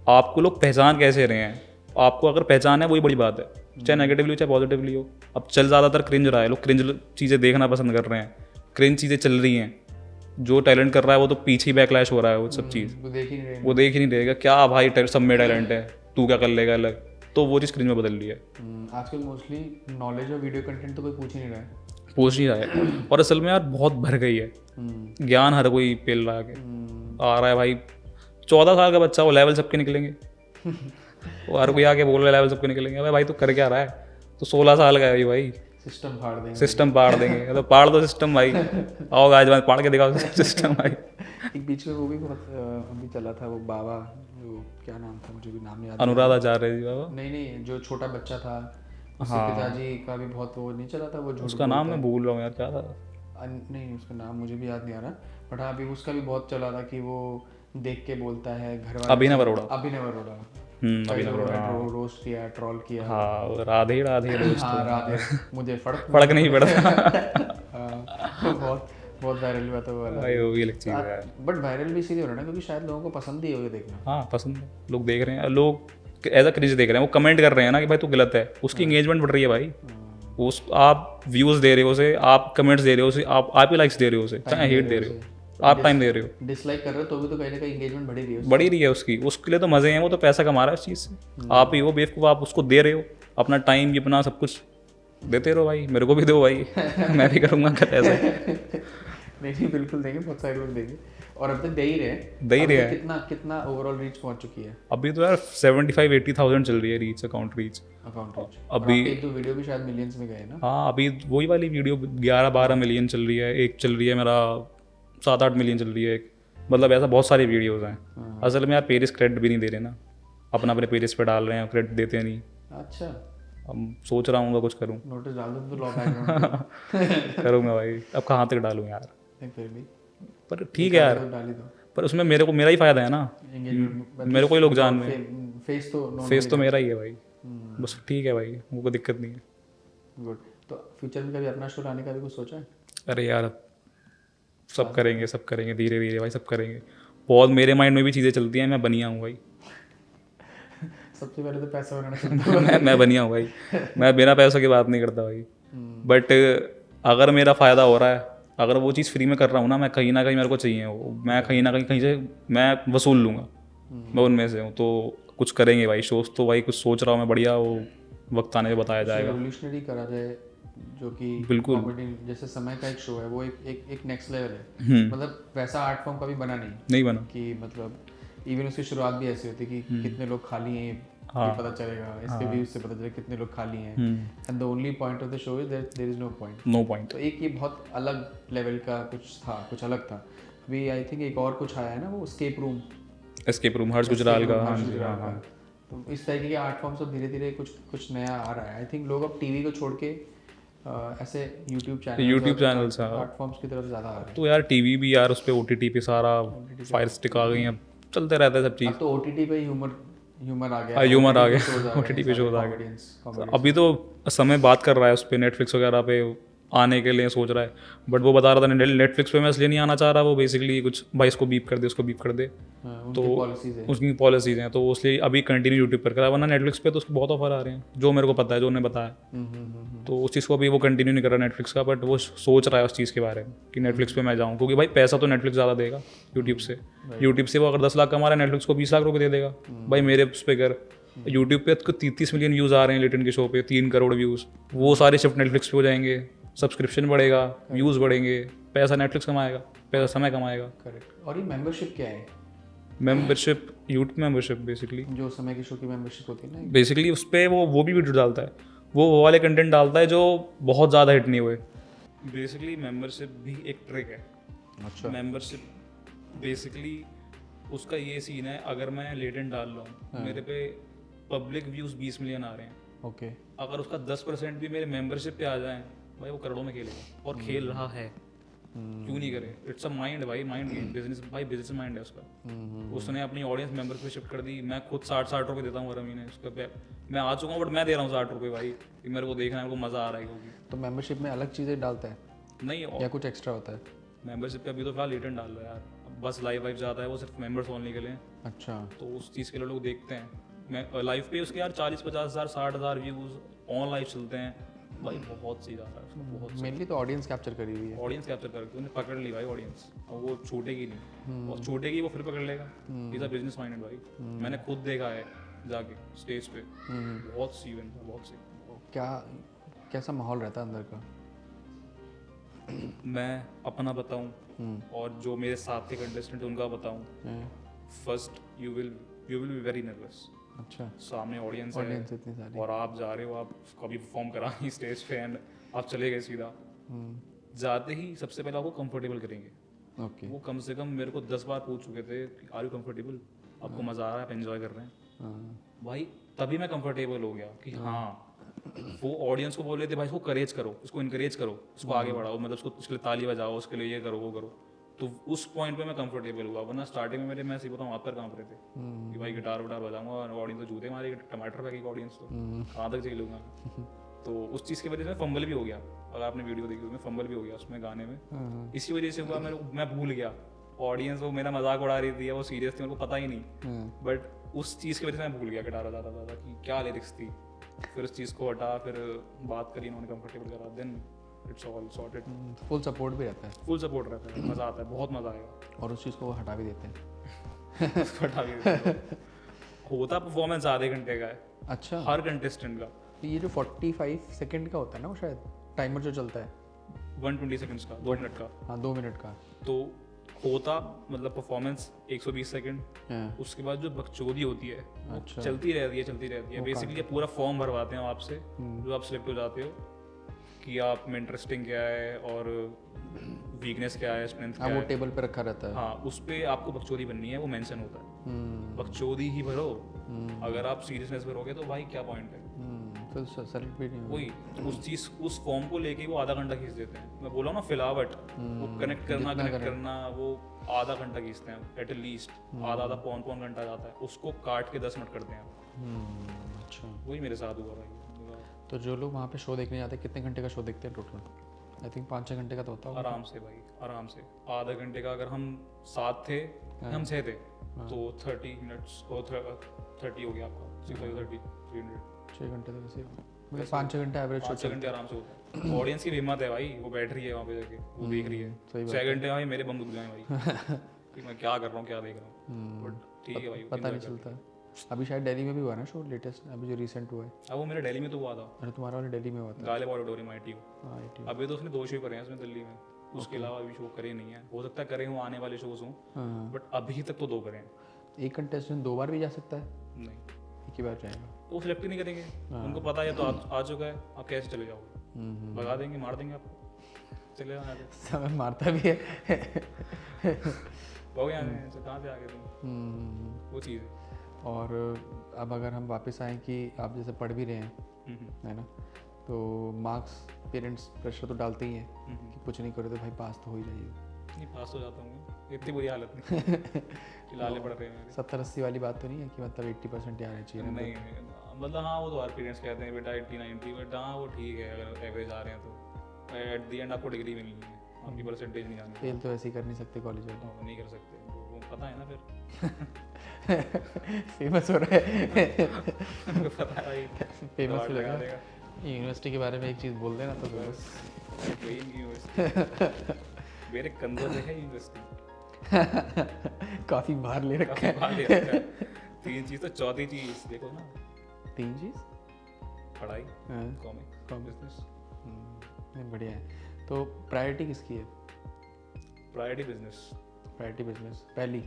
आपको लोग पहचान कैसे रहे हैं, आपको अगर पहचान है वही बड़ी बात है, चाहे नेगेटिवली हो चाहे पॉजिटिवली हो। अब चल ज़्यादातर क्रिंज रहा है, लोग क्रिंज चीज़ें देखना पसंद कर रहे हैं, क्रिंज चीज़ें चल रही हैं। जो टैलेंट कर रहा है वो तो पीछे ही बैकलैश हो रहा है, वो सब चीज़ वो देख ही नहीं रहे। वो देख ही नहीं रहेगा, क्या भाई सब में टैलेंट है, तू क्या कर लेगा अलग, तो वो चीज़ क्रिंज में बदल रही है। आजकल मोस्टली नॉलेज और वीडियो कंटेंट तो कोई पूछ ही नहीं रहा है, पूछ नहीं रहा है, और असल में यार बहुत भर गई है, ज्ञान हर कोई पेल रहा है। आ रहा है भाई, 14 साल का बच्चा, वो लेवल सबके निकलेंगे। वो हर कोई आके बोल रहा है लेवल सबके निकलेंगे। भाई तू कर क्या रहा है, तो 16 साल का है भाई। सिस्टम फाड़ देंगे। सिस्टम पाड़ देंगे, तो पाड़ दो सिस्टम भाई। आओ आज बाद पाड़ के दिखाओ सिस्टम भाई। एक बीच में वो भी बहुत अभी चला था, वो बाबा, जो क्या नाम था, मुझे भी नाम याद अनुराधा आचार्य जी बाबा, नहीं, जो छोटा बच्चा था, उसके पिताजी का भी बहुत वो नहीं चला था, वो झूठ उसका नाम मैं भूल रहा हूँ यार, क्या था। नहीं, उसका नाम मुझे भी याद नहीं आ रहा, बट हाँ, अभी उसका भी बहुत चला था कि वो देख के बोलता है घर वाले। अभिनव अरोड़ा। अभिनव अरोड़ा अभिनव अरोड़ा, रोस्ट किया, ट्रोल किया। हाँ राधे राधे दोस्त। हाँ, राधे मुझे फर्क नहीं पड़ता। बहुत बहुत वायरल हुआ था वो वाला। भाई वो भी अलग चीज़ है यार। बट वायरल भी इसीलिए हो रहा है ना क्योंकि शायद लोगों को पसंद ही होगा देखना। हाँ पसंद है, लोग देख रहे हैं, लोग एज अ क्रिज देख रहे हैं, वो कमेंट कर रहे हैं ना कि भाई तू गलत है, उसकी एंगेजमेंट बढ़ रही है भाई। उस आप व्यूज़ दे रहे हो उसे, आप कमेंट्स दे रहे हो उसे, आप ही लाइक्स दे रहे हो उसे, चाहे हेट दे रहे हो, आप टाइम दे रहे हो, डिसलाइक कर रहे हो तो भी तो कहीं ना कहीं एंगेजमेंट बढ़ी रही है। बढ़ी रही है उसकी, उसके लिए तो मज़े हैं, वो तो पैसा कमा रहा है उस चीज़ से। आप ही वो बेवकूफ़, आप उसको दे रहे हो अपना टाइम भी, अपना सब कुछ देते रहो भाई, मेरे को भी दो भाई। मैं भी करूँगा क्या ऐसा। नहीं, बिल्कुल देंगे, बहुत सारे लोग देंगे, और अब तक दे ही रहे हैं। कितना कितना ओवरऑल रीच पहुंच चुकी है अभी तो यार 75-80,000 चल रही है रीच, अकाउंट रीच। अभी एक दो वीडियो भी शायद मिलियंस में गए ना। हाँ अभी वही वाली वीडियो 11-12 मिलियन चल रही है, एक चल रही है मेरा 7-8 मिलियन चल रही है एक, मतलब ऐसा बहुत सारी वीडियोज़ हैं। असल में यार पेजेस क्रेडिट भी नहीं दे रहे ना, अपने पेजेस पे डाल रहे हैं, क्रेडिट देते नहीं। अच्छा, अब सोच रहा हूँ कुछ करूँ। नोटिस डाल दो तो लॉ बैकग्राउंड करूँगा भाई, अब कहाँ तक डालूँ यार। फिर भी पर ठीक है यार, डाली दो, पर उसमें मेरे को मेरा ही फ़ायदा है ना, मेरे को ही लोग जान में, फेस तो मेरा ही है भाई, बस ठीक है भाई, वो कोई दिक्कत नहीं है। गुड। तो फ्यूचर में कभी अपना शो लाने का भी कुछ सोचा है? अरे यार सब करेंगे धीरे धीरे भाई, सब करेंगे। बहुत मेरे माइंड में भी चीज़ें चलती हैं, मैं बनिया हूँ भाई। सबसे पहले तो पैसा बनाना चाहिए। मैं बनिया हूँ भाई, मैं बिना पैसों की बात नहीं करता भाई। बट अगर मेरा फ़ायदा हो रहा है, अगर वो चीज़ फ्री में कर रहा हूँ ना, मैं कहीं ना कहीं मेरे को चाहिए वो, मैं कहीं ना कहीं से मैं वसूल लूँगा, मैं उनमें से हूँ। तो कुछ करेंगे भाई, शोज तो भाई कुछ सोच रहा हूँ मैं बढ़िया, वो वक्त आने पे बताया जाएगा। रेवोल्यूशनरी करा जाए, जो कि बिल्कुल कॉमेडी जैसे समय का एक शो है, वो एक नेक्स्ट लेवल है। मतलब वैसा आर्ट फॉर्म कभी बना नहीं बना कि मतलब इवन उसकी शुरुआत भी ऐसी होती कि कितने लोग खाली हैं ये पता चलेगा, इसके व्यूज से पता चलेगा कितने लोग खाली हैं, and the only point of the show is there is no point. तो एक ये बहुत अलग लेवल का कुछ था, कुछ अलग था। अभी आई थिंक एक और कुछ आया है ना, वो एस्केप रूम हर्ष गुजराल का। हाँ। तो इस तरीके के आर्ट फॉर्म्स अब धीरे धीरे कुछ नया आ रहा है। आई थिंक लोग अब टीवी को छोड़ के ऐसे यूट्यूब चैनल्स आर्ट फॉर्म्स की तरफ ज़्यादा आ रहे हैं। तो यार टीवी भी यार उस पर OTT पे सारा फायर स्टिक आ गई है, चलते रहता है सब चीज़। तो OTT पे ह्यूमर आ गया, ह्यूमर आ गया, OTT पे शोज आ गए। अभी तो समय बात कर रहा है उस पर, नेटफ्लिक्स वगैरह पे आने के लिए सोच रहा है, बट वो बता रहा था नेटफ्लिक्स पे मैं इसलिए नहीं आना चाह रहा, वो बेसिकली कुछ भाई इसको बीप कर दे, उसको बीप कर दे, तो उसकी पॉलिसीज़ हैं, तो इसलिए अभी कंटिन्यू यूट्यूब पर करा, वरना नेटफ्लिक्स पे तो उसके बहुत ऑफर आ रहे हैं, जो मेरे को पता है, जो उन्होंने बताया। तो उस चीज़ को अभी वो कंटिन्यू नहीं कर रहा नेटफ्लिक्स का, बट वो सोच रहा है उस चीज़ के बारे में कि नेटफ्लिक्स पे मैं जाऊँ, क्योंकि भाई पैसा तो नेटफ्लिक्स ज़्यादा देगा यूट्यूब से वो अगर 10 लाख कमा रहा है, नेटफ्लिक्स को 20 लाख रुपये दे देगा। भाई मेरे उस पर कर, यूट्यूब पे 33 मिलियन व्यूज़ आ रहे हैं लिटन के शो पे, 3 करोड़ व्यूज़, वो सारे शिफ्ट नेटफ्लिक्स पे हो जाएंगे, सब्सक्रिप्शन बढ़ेगा, व्यूज़ बढ़ेंगे, पैसा नेटफ्लिक्स कमाएगा, पैसा समय कमाएगा। करेक्ट। और ये मेंबरशिप क्या है? मेंबरशिप, यूट्यूब मेंबरशिप बेसिकली, जो समय के शो की मेंबरशिप होती है ना, बेसिकली उस पर वो भी वीडियो डालता है, वो वाले कंटेंट डालता है जो बहुत ज़्यादा हिट नहीं हुए। बेसिकली मेंबरशिप भी एक ट्रिक है। अच्छा, मेंबरशिप बेसिकली उसका ये सीन है, अगर मैं लेटेंट डाल रहा हूँ, मेरे पे पब्लिक व्यूज़ 20 मिलियन आ रहे हैं, ओके, अगर उसका 10% भी मेरे मेंबरशिप पे आ जाए, भाई वो करोड़ों में खेलेगा, और खेल रहा है, क्यों नहीं करे। इट्स अ माइंड भाई, माइंड गेम, बिजनेस भाई, बिजनेस माइंड है उसका। उसने अपनी ऑडियंस मेंबर्स पे शिफ्ट कर दी। मैं खुद 60 रुपये देता हूँ हर महीने उसका, मैं आ चुका हूँ, बट मैं दे रहा हूँ 60 रुपये भाई, कि मेरे को देखना है, मेरे को मज़ा आ रहा है। क्योंकि तो मेंबरशिप में अलग चीज़ें डालता है नहीं, या कुछ एक्स्ट्रा होता है? मेंबरशिप पे अभी तो फिलहाल लेटेंट डाल रहा है यार, बस लाइव वाइव जाता है वो सिर्फ मेंबर्स ओनली के लिए। अच्छा, तो उस चीज़ के लिए लोग देखते हैं। मैं लाइव पे उसके यार 40-50 हज़ार 60 हज़ार व्यूज़ ऑन लाइव चलते हैं भाई, बहुत सही जा रहा है उसका, बहुत मेनली तो ऑडियंस कैप्चर करी हुई है, ऑडियंस कैप्चर करके उन्हें पकड़ ली भाई ऑडियंस, और वो छूटेगी नहीं, और छूटेगी वो फिर पकड़ लेगा। इज अ बिजनेस माइंडेड भाई, मैंने खुद देखा है जाके स्टेज पे, बहुत सी इवेंट, बहुत सी। क्या कैसा माहौल रहता है अंदर का? मैं अपना बताऊं और जो मेरे साथ के कंटेस्टेंट उनका बताऊं, first you will be very nervous. अच्छा, सामने ऑडियंस ऑडियंस है इतनी सारी। और आप जा रहे हो, आप कभी परफॉर्म करा नहीं स्टेज पे एंड आप चले गए सीधा। जाते ही सबसे पहले आपको कंफर्टेबल करेंगे। ओके। वो कम से कम मेरे को 10 बार पूछ चुके थे कि आर यू कंफर्टेबल, आपको मज़ा आ रहा है, आप एंजॉय कर रहे हैं। हाँ, भाई तभी मैं कंफर्टेबल हो गया कि हाँ, वो ऑडियंस को बोल रहे थे भाई इसको करेज करो, इसको इनकरेज करो, इसको आगे बढ़ाओ, मतलब उसको उसके लिए ताली बजाओ, उसके लिए ये करो वो करो। तो उस पॉइंट पे मैं कंफर्टेबल हुआ, वरना स्टार्टिंग में मेरे, मैं सही बताऊँ, हाथ पर कांप रहे थे कि भाई गिटार विटार बजाऊंगा और ऑडियंस तो जूते मारेगी, टमाटर फेंकेगी ऑडियंस, तो कहाँ तक झेलूंगा। तो उस चीज़ की वजह से फंबल भी हो गया। अगर आपने वीडियो देखी उसमें फंबल भी हो गया उसमें गाने में। इसी वजह से हुआ, मैं भूल गया। ऑडियंस वो मेरा मजाक उड़ा रही थी, वो सीरियस थी, मेरे को पता ही नहीं। बट उस चीज़ की वजह से मैं भूल गया गिटार बजाता कि क्या लिरिक्स थी। फिर उस चीज़ को हटा, फिर बात करी, उन्होंने कंफर्टेबल करा, then it's all sorted. Full support भी रहता है फुल सपोर्ट रहता है, मज़ा आता है, बहुत मज़ा आएगा। और उस चीज़ को वो हटा भी देते हैं। उसको हटा भी देते हैं। होता परफॉर्मेंस आधे घंटे का है अच्छा, हर कंटेस्टेंट का। तो ये जो 45 सेकंड का होता है ना, वो शायद टाइमर जो चलता है 120 सेकंड्स का, 2 मिनट का। हाँ 2 मिनट का। तो होता मतलब परफॉर्मेंस 120 सेकंड, हाँ, उसके बाद जो बकचोदी होती है वो अच्छा। चलती रहती है। बेसिकली पूरा फॉर्म भरवाते हैं आपसे, जो आप सिलेक्ट हो जाते हो कि आप में इंटरेस्टिंग क्या है और वीकनेस क्या है, स्ट्रेंथ क्या हाँ, वो है। टेबल पे रखा रहता है। हाँ, उस पे आपको बकचोदी बननी है, वो मेंशन होता है। बकचोदी ही भरो। अगर आप सीरियसनेस भरोगे तो भाई क्या पॉइंट है। फिर सेलेक्ट भी नहीं होगा। वही उस चीज, उस फॉर्म को लेके वो आधा घंटा खींच देते हैं। मैं बोला ना फिलावट, वो कनेक्ट करना वो आधा घंटा खींचते हैं एट लीस्ट। आधा पौन घंटा जाता है, उसको काट के 10 मिनट करते हैं। अच्छा, वही मेरे साथ हुआ भाई। तो जो लोग वहाँ पे शो देखने जाते हैं कितने घंटे का शो देखते हैं टोटल? आई थिंक 5-6 घंटे का तो होता होगा। आराम से भाई, आराम से आधा घंटे का। अगर हम 7 थे, हम 6 थे, तो 30 मिनट्स और 30 हो गया आपका, 630, 300। 6 घंटे तो वैसे मतलब 5-6 घंटे एवरेज शो 5-6 घंटे आराम से होता है। ऑडियंस की भी हिम्मत है भाई, वो बैठ रही है वहाँ पे जाके, वो देख रही है। सही बात 6 घंटे भाई मेरे बम दुख जाए भाई कि मैं क्या कर रहा हूँ, क्या देख रहा हूँ। बट ठीक है भाई, पता नहीं चलता। अभी शायद दिल्ली में भी हुआ ना शो, लेटेस्ट अभी जो रिसेंट हुआ है। अब वो मेरे दिल्ली में तो हुआ था, अरे तुम्हारा वाला दिल्ली में हुआ था? Ghalib auditorium ITU। हाँ, ITU। अभी तो उसने 2 शो करे हैं उसमें दिल्ली में, उसके अलावा अभी शो करे नहीं है। हो सकता है करे हों, आने वाले शोज हों, हाँ, बट अभी तक तो 2 करे हैं। एक कंटेस्टेंट 2 बार भी जा सकता है? नहीं, एक ही बार जाएगा? तो वो सिलेक्ट ही नहीं करेंगे। उनको पता है तो आ चुका है, आप कैसे चले जाओगे? भगा देंगे, मार देंगे आपको, चले जाओ यहाँ से। समय मारता भी है। हो गया कहाँ से आ गए तुम, वो चीज़ है। और अब अगर हम वापस आएँ कि आप जैसे पढ़ भी रहे हैं, है ना, तो मार्क्स पेरेंट्स प्रेशर तो डालते ही हैं कि कुछ नहीं करे तो भाई पास तो हो ही जाइए। नहीं, पास हो जाता हूँ, इतनी बुरी हालत नहीं। चिल्लाने पड़ रहे हैं मेरे। 70-80 वाली बात तो नहीं है कि मतलब 80% आने चाहिए? नहीं, मतलब हाँ, वो तो हर पेरेंट्स कहते हैं बेटा 80-90, बट हाँ वो ठीक है अगर एवरेज आ रहे हैं तो। एट दी एंड आपको डिग्री मिलनी है, आपकी परसेंटेज नहीं आनी। फेल तो ऐसे ही कर नहीं सकते कॉलेज वाले। वो नहीं कर सकते, वो पता है ना फिर। फेमस हो रहा है। उनको पता है भाई, फेमस दौड़ हो लगा लगा देगा। यूनिवर्सिटी के बारे में एक चीज़ बोल देना तो बस। वही इनकी यूनिवर्सिटी, मेरे कंधों पे है यूनिवर्सिटी। काफ़ी बाहर ले रखा काफी है। बाहर ले रखा है। 3 चीज़, तो चौथी चीज़ देखो ना, 3 चीज़? पढ़ाई, हाँ, कॉमिक, बिजनेस। नहीं बढ़िया है। तो प्रायोरिटी किसकी है? Priority business. प्रायोरिटी बिजनेस पहली,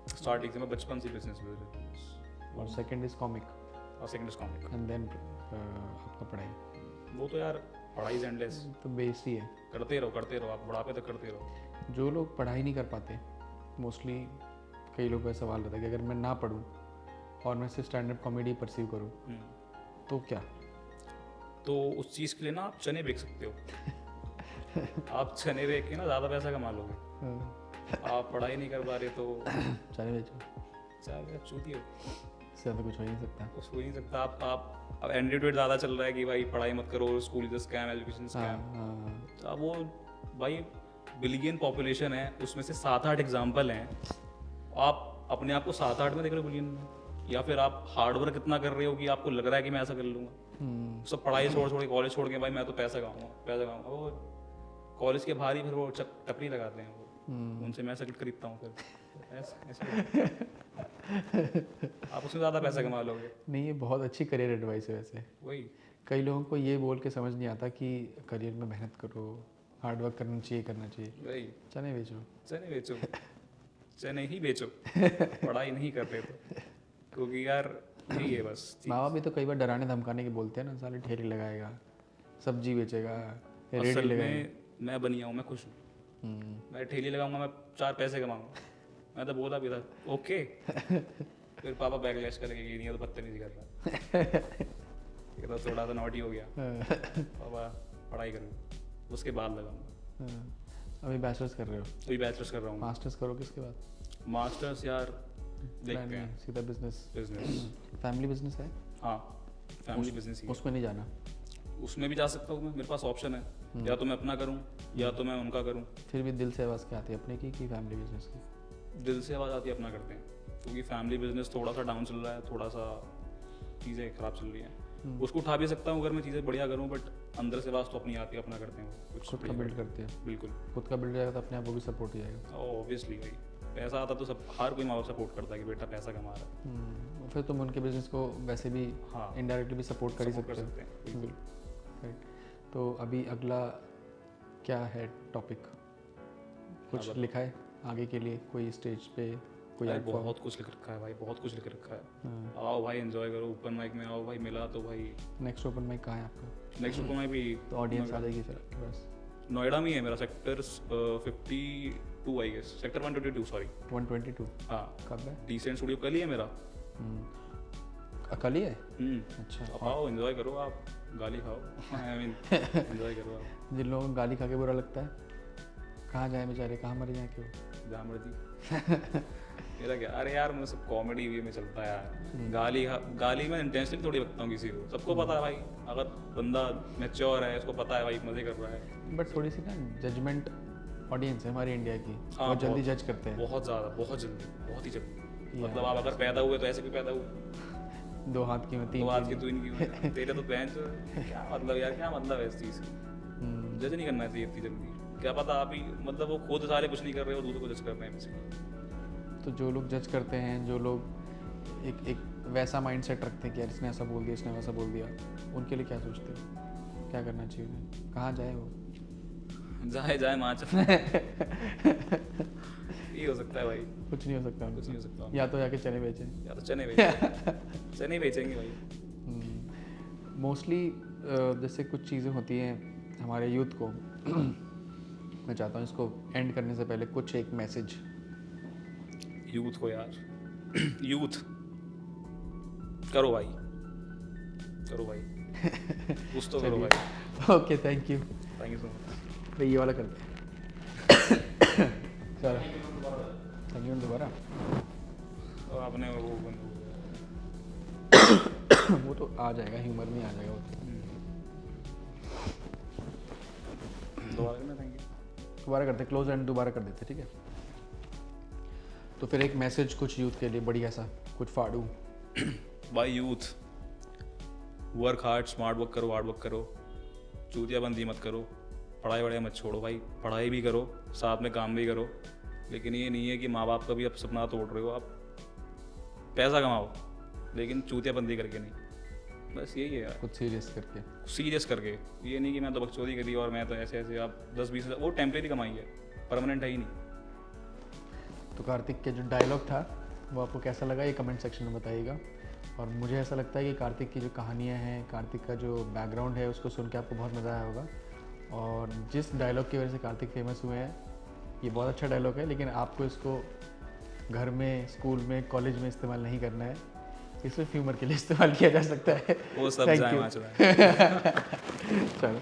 स्टार्टिंग से मैं बचपन से बिजनेस और सेकंड इज कॉमिक, और second is comic. And then आपका पढ़ाई। वो तो यार पढ़ाई इज एंडलेस, तो बेस ही है। करते रहो आप बुढ़ापे तक करते रहो। जो लोग पढ़ाई नहीं कर पाते, मोस्टली कई लोगों का सवाल रहता है कि अगर मैं ना पढूं और मैं सिर्फ स्टैंड अप कॉमेडी परसीव करूं तो क्या? तो उस चीज़ के लिए ना आप चने बेच सकते हो। आप चने बेच के ना ज़्यादा पैसा कमा लोगे। आप पढ़ाई नहीं कर पा रहे तो चले बेचो, चाहे आप चूती हो, इससे ज़्यादा कुछ हो ही नहीं सकता। कुछ हो ही नहीं सकता। आप अब एंड्रॉइड ज़्यादा चल रहा है कि भाई पढ़ाई मत करो, school is scam, education scam. हाँ, तो अब वो भाई बिलियन पॉपुलेशन है, उसमें से 7-8 एग्जाम्पल हैं। आप अपने आप को 7-8 में देख रहे हो बिलियन में, या फिर आप हार्डवर्क इतना कर रहे हो कि आपको लग रहा है कि मैं ऐसा कर लूँगा। सब पढ़ाई छोड़ के कॉलेज छोड़ के भाई मैं तो पैसा खाऊंगा। वो कॉलेज के बाहर ही फिर वो टपरी लगाते हैं, वो उनसे मैं सर्टिफिकेट खरीदता हूँ फिर ऐसे। आप उसमें ज़्यादा पैसा कमा लोगे। नहीं ये बहुत अच्छी करियर एडवाइस है वैसे। वही कई लोगों को ये बोल के समझ नहीं आता कि करियर में मेहनत करो, हार्ड वर्क करना चाहिए वही चने बेचो। चने बेचो, चने ही बेचो, पढ़ाई नहीं करते तो, क्योंकि यार यही है बस चीज़। माँ बाप भी तो कई बार डराने धमकाने के बोलते हैं ना, साले ठेली लगाएगा, सब्जी बेचेगा, रेडी असल लगाएगा। में मैं बनिया हूँ, मैं खुश हूँ, मैं ठेली लगाऊंगा, मैं 4 पैसे कमाऊंगा। मैं तो बोला भी था ओके, फिर पापा बैकलैश करेंगे कि नहीं ये तो बदतमीजी कर रहा ये तो थोड़ा सा नॉटी हो गया, पापा पढ़ाई करूँ उसके बाद लगाऊंगा। अभी बैचलर्स कर रहे हो, अभी बैचलर्स कर रहा हूँ। मास्टर्स करो किसके बाद? मास्टर्स यार प्लान देखते नहीं, हैं। सीधा बिजनेस। बिजनेस, फैमिली बिजनेस है, हाँ फैमिली बिजनेस ही है। उसमें नहीं जाना। उसमें भी जा सकता हूँ मैं, मेरे पास ऑप्शन है, या तो मैं अपना करूँ या तो मैं उनका करूँ। फिर भी दिल से आवाज़ क्या आती है, अपने की कि फैमिली बिजनेस की? दिल से आवाज़ आती है अपना करते हैं, क्योंकि फैमिली बिजनेस थोड़ा सा डाउन चल रहा है, थोड़ा सा चीज़ें खराब चल रही हैं। उसको उठा भी सकता हूँ अगर मैं चीज़ें बढ़िया करूँ, बट अंदर से आवाज़ तो अपनी आती है, अपना करते हैं कुछ खुद का बिल्ड करते हैं, बिल्कुल। खुद का बिल्ड जाएगा तो अपने आप वो भी सपोर्ट हो जाएगा। ऑब्वियसली भाई, पैसा आता तो सब, हर कोई माँ बाप सपोर्ट करता है कि बेटा पैसा कमा रहा है। फिर तुम उनके बिजनेस को वैसे भी हाँ इनडायरेक्टली भी सपोर्ट कर ही support सकते हो। हैं बिल्कुल। राइट, तो अभी अगला क्या है टॉपिक? कुछ हाँ, लिखा है आगे के लिए, कोई स्टेज पे कोई भाई आर्ट फॉर्म? बहुत कुछ लिख रखा है भाई, बहुत कुछ लिख रखा है। हाँ। आओ भाई एंजॉय करो, ओपन माइक में आओ भाई, मिला तो भाई। नेक्स्ट ओपन माइक कहाँ है आपका? नेक्स्ट ओपन माइक भी तो ऑडियंस आ जाएगी फिर आपके पास। नोएडा में ही है मेरा, sector 52 I guess, sector 122 sorry. 122 हाँ कब है? डिसेंट स्टूडियो कल ही है मेरा। कल ही है? हम्म, अच्छा। आप आओ एंजॉय करो, आप गाली खाओ आई मीन एंजॉय करो आप। जिन लोगों को गाली खा के बुरा लगता है, कहाँ जाए बेचारे, कहाँ मर जाए क्यों? जहाँ मर्जी मेरा क्या, अरे यार मैं सब कॉमेडी वे में चलता है यार। गाली मैं इंटेंशनली थोड़ी बकता हूँ किसी को, सबको पता है भाई, अगर बंदा मैच्योर है, उसको पता है भाई मजे कर रहा है। बट थोड़ी सी ना जजमेंट ऑडियंस है हमारी इंडिया की, हाँ, बहुत जल्दी बहुत- जज करते हैं। बहुत ज़्यादा, बहुत जल्दी, बहुत ही जल्दी। यार। मतलब आप अगर पैदा हुए तो ऐसे भी पैदा हुए, 2 हाथ की में 3 तो आज की तो इनकी तेरे तो बहन जो क्या मतलब यार, क्या मतलब है इस चीज़ का? जज नहीं करना चाहिए इतनी जल्दी, क्या पता आप ही मतलब वो खुद सारे कुछ नहीं कर रहे हो, दूसरों को जज कर रहे हैं बेसिकली। तो जो लोग जज करते हैं, जो लोग एक वैसा माइंडसेट रखते हैं कि यार इसने ऐसा बोल दिया, इसने वैसा बोल दिया, उनके लिए क्या सोचते हो, क्या करना चाहिए उन्हें, कहाँ जाए वो? जाए माच ये हो सकता है भाई, कुछ नहीं हो सकता कुछ नहीं उनसे। हो सकता। या तो जाके चने बेचें। या तो चने बेचेंगे चने बेचेंगे भाई। मोस्टली जैसे कुछ चीज़ें होती हैं हमारे यूथ को मैं चाहता हूँ इसको एंड करने से पहले कुछ एक मैसेज यूथ को यार यूथ करो भाई, करो भाई कुछ तो करो भाई। Okay, thank you. Thank you so much. ये वाला करते हैं चलो, थैंक यू दोबारा। और आपने वो वो तो आ जाएगा, ह्यूमर में आ जाएगा वो तो। दोबारा करना, थैंक यू। दोबारा करते, क्लोज एंड दोबारा कर देते, ठीक है? तो फिर एक मैसेज कुछ यूथ के लिए बढ़िया सा, कुछ फाड़ू। भाई youth, work hard, smart work करो, हार्ड वर्क करो, चूतियाबंदी मत करो, पढ़ाई वढ़ाई मत छोड़ो भाई, पढ़ाई भी करो साथ में काम भी करो, लेकिन ये नहीं है कि माँ बाप का भी आप सपना तोड़ रहे हो, आप पैसा कमाओ लेकिन चूतियाबंदी करके नहीं, बस यही है यार। कुछ सीरियस करके। सीरियस करके, ये नहीं कि मैं तो बकचोदी करी और मैं तो ऐसे ऐसे, आप 10-20 हज़ार वो टेम्परेरी कमाई है, परमानेंट है ही नहीं। तो कार्तिक के जो डायलॉग था वो आपको कैसा लगा ये कमेंट सेक्शन में बताइएगा। और मुझे ऐसा लगता है कि कार्तिक की जो कहानियाँ हैं, कार्तिक का जो बैकग्राउंड है, उसको सुन के आपको बहुत मज़ा आया होगा। और जिस डायलॉग की वजह से कार्तिक फेमस हुए हैं, ये बहुत अच्छा डायलॉग है, लेकिन आपको इसको घर में, स्कूल में, कॉलेज में इस्तेमाल नहीं करना है, इसे ह्यूमर के लिए इस्तेमाल किया जा सकता है। वो सब Thank जाए you. वहाँ चला चलो।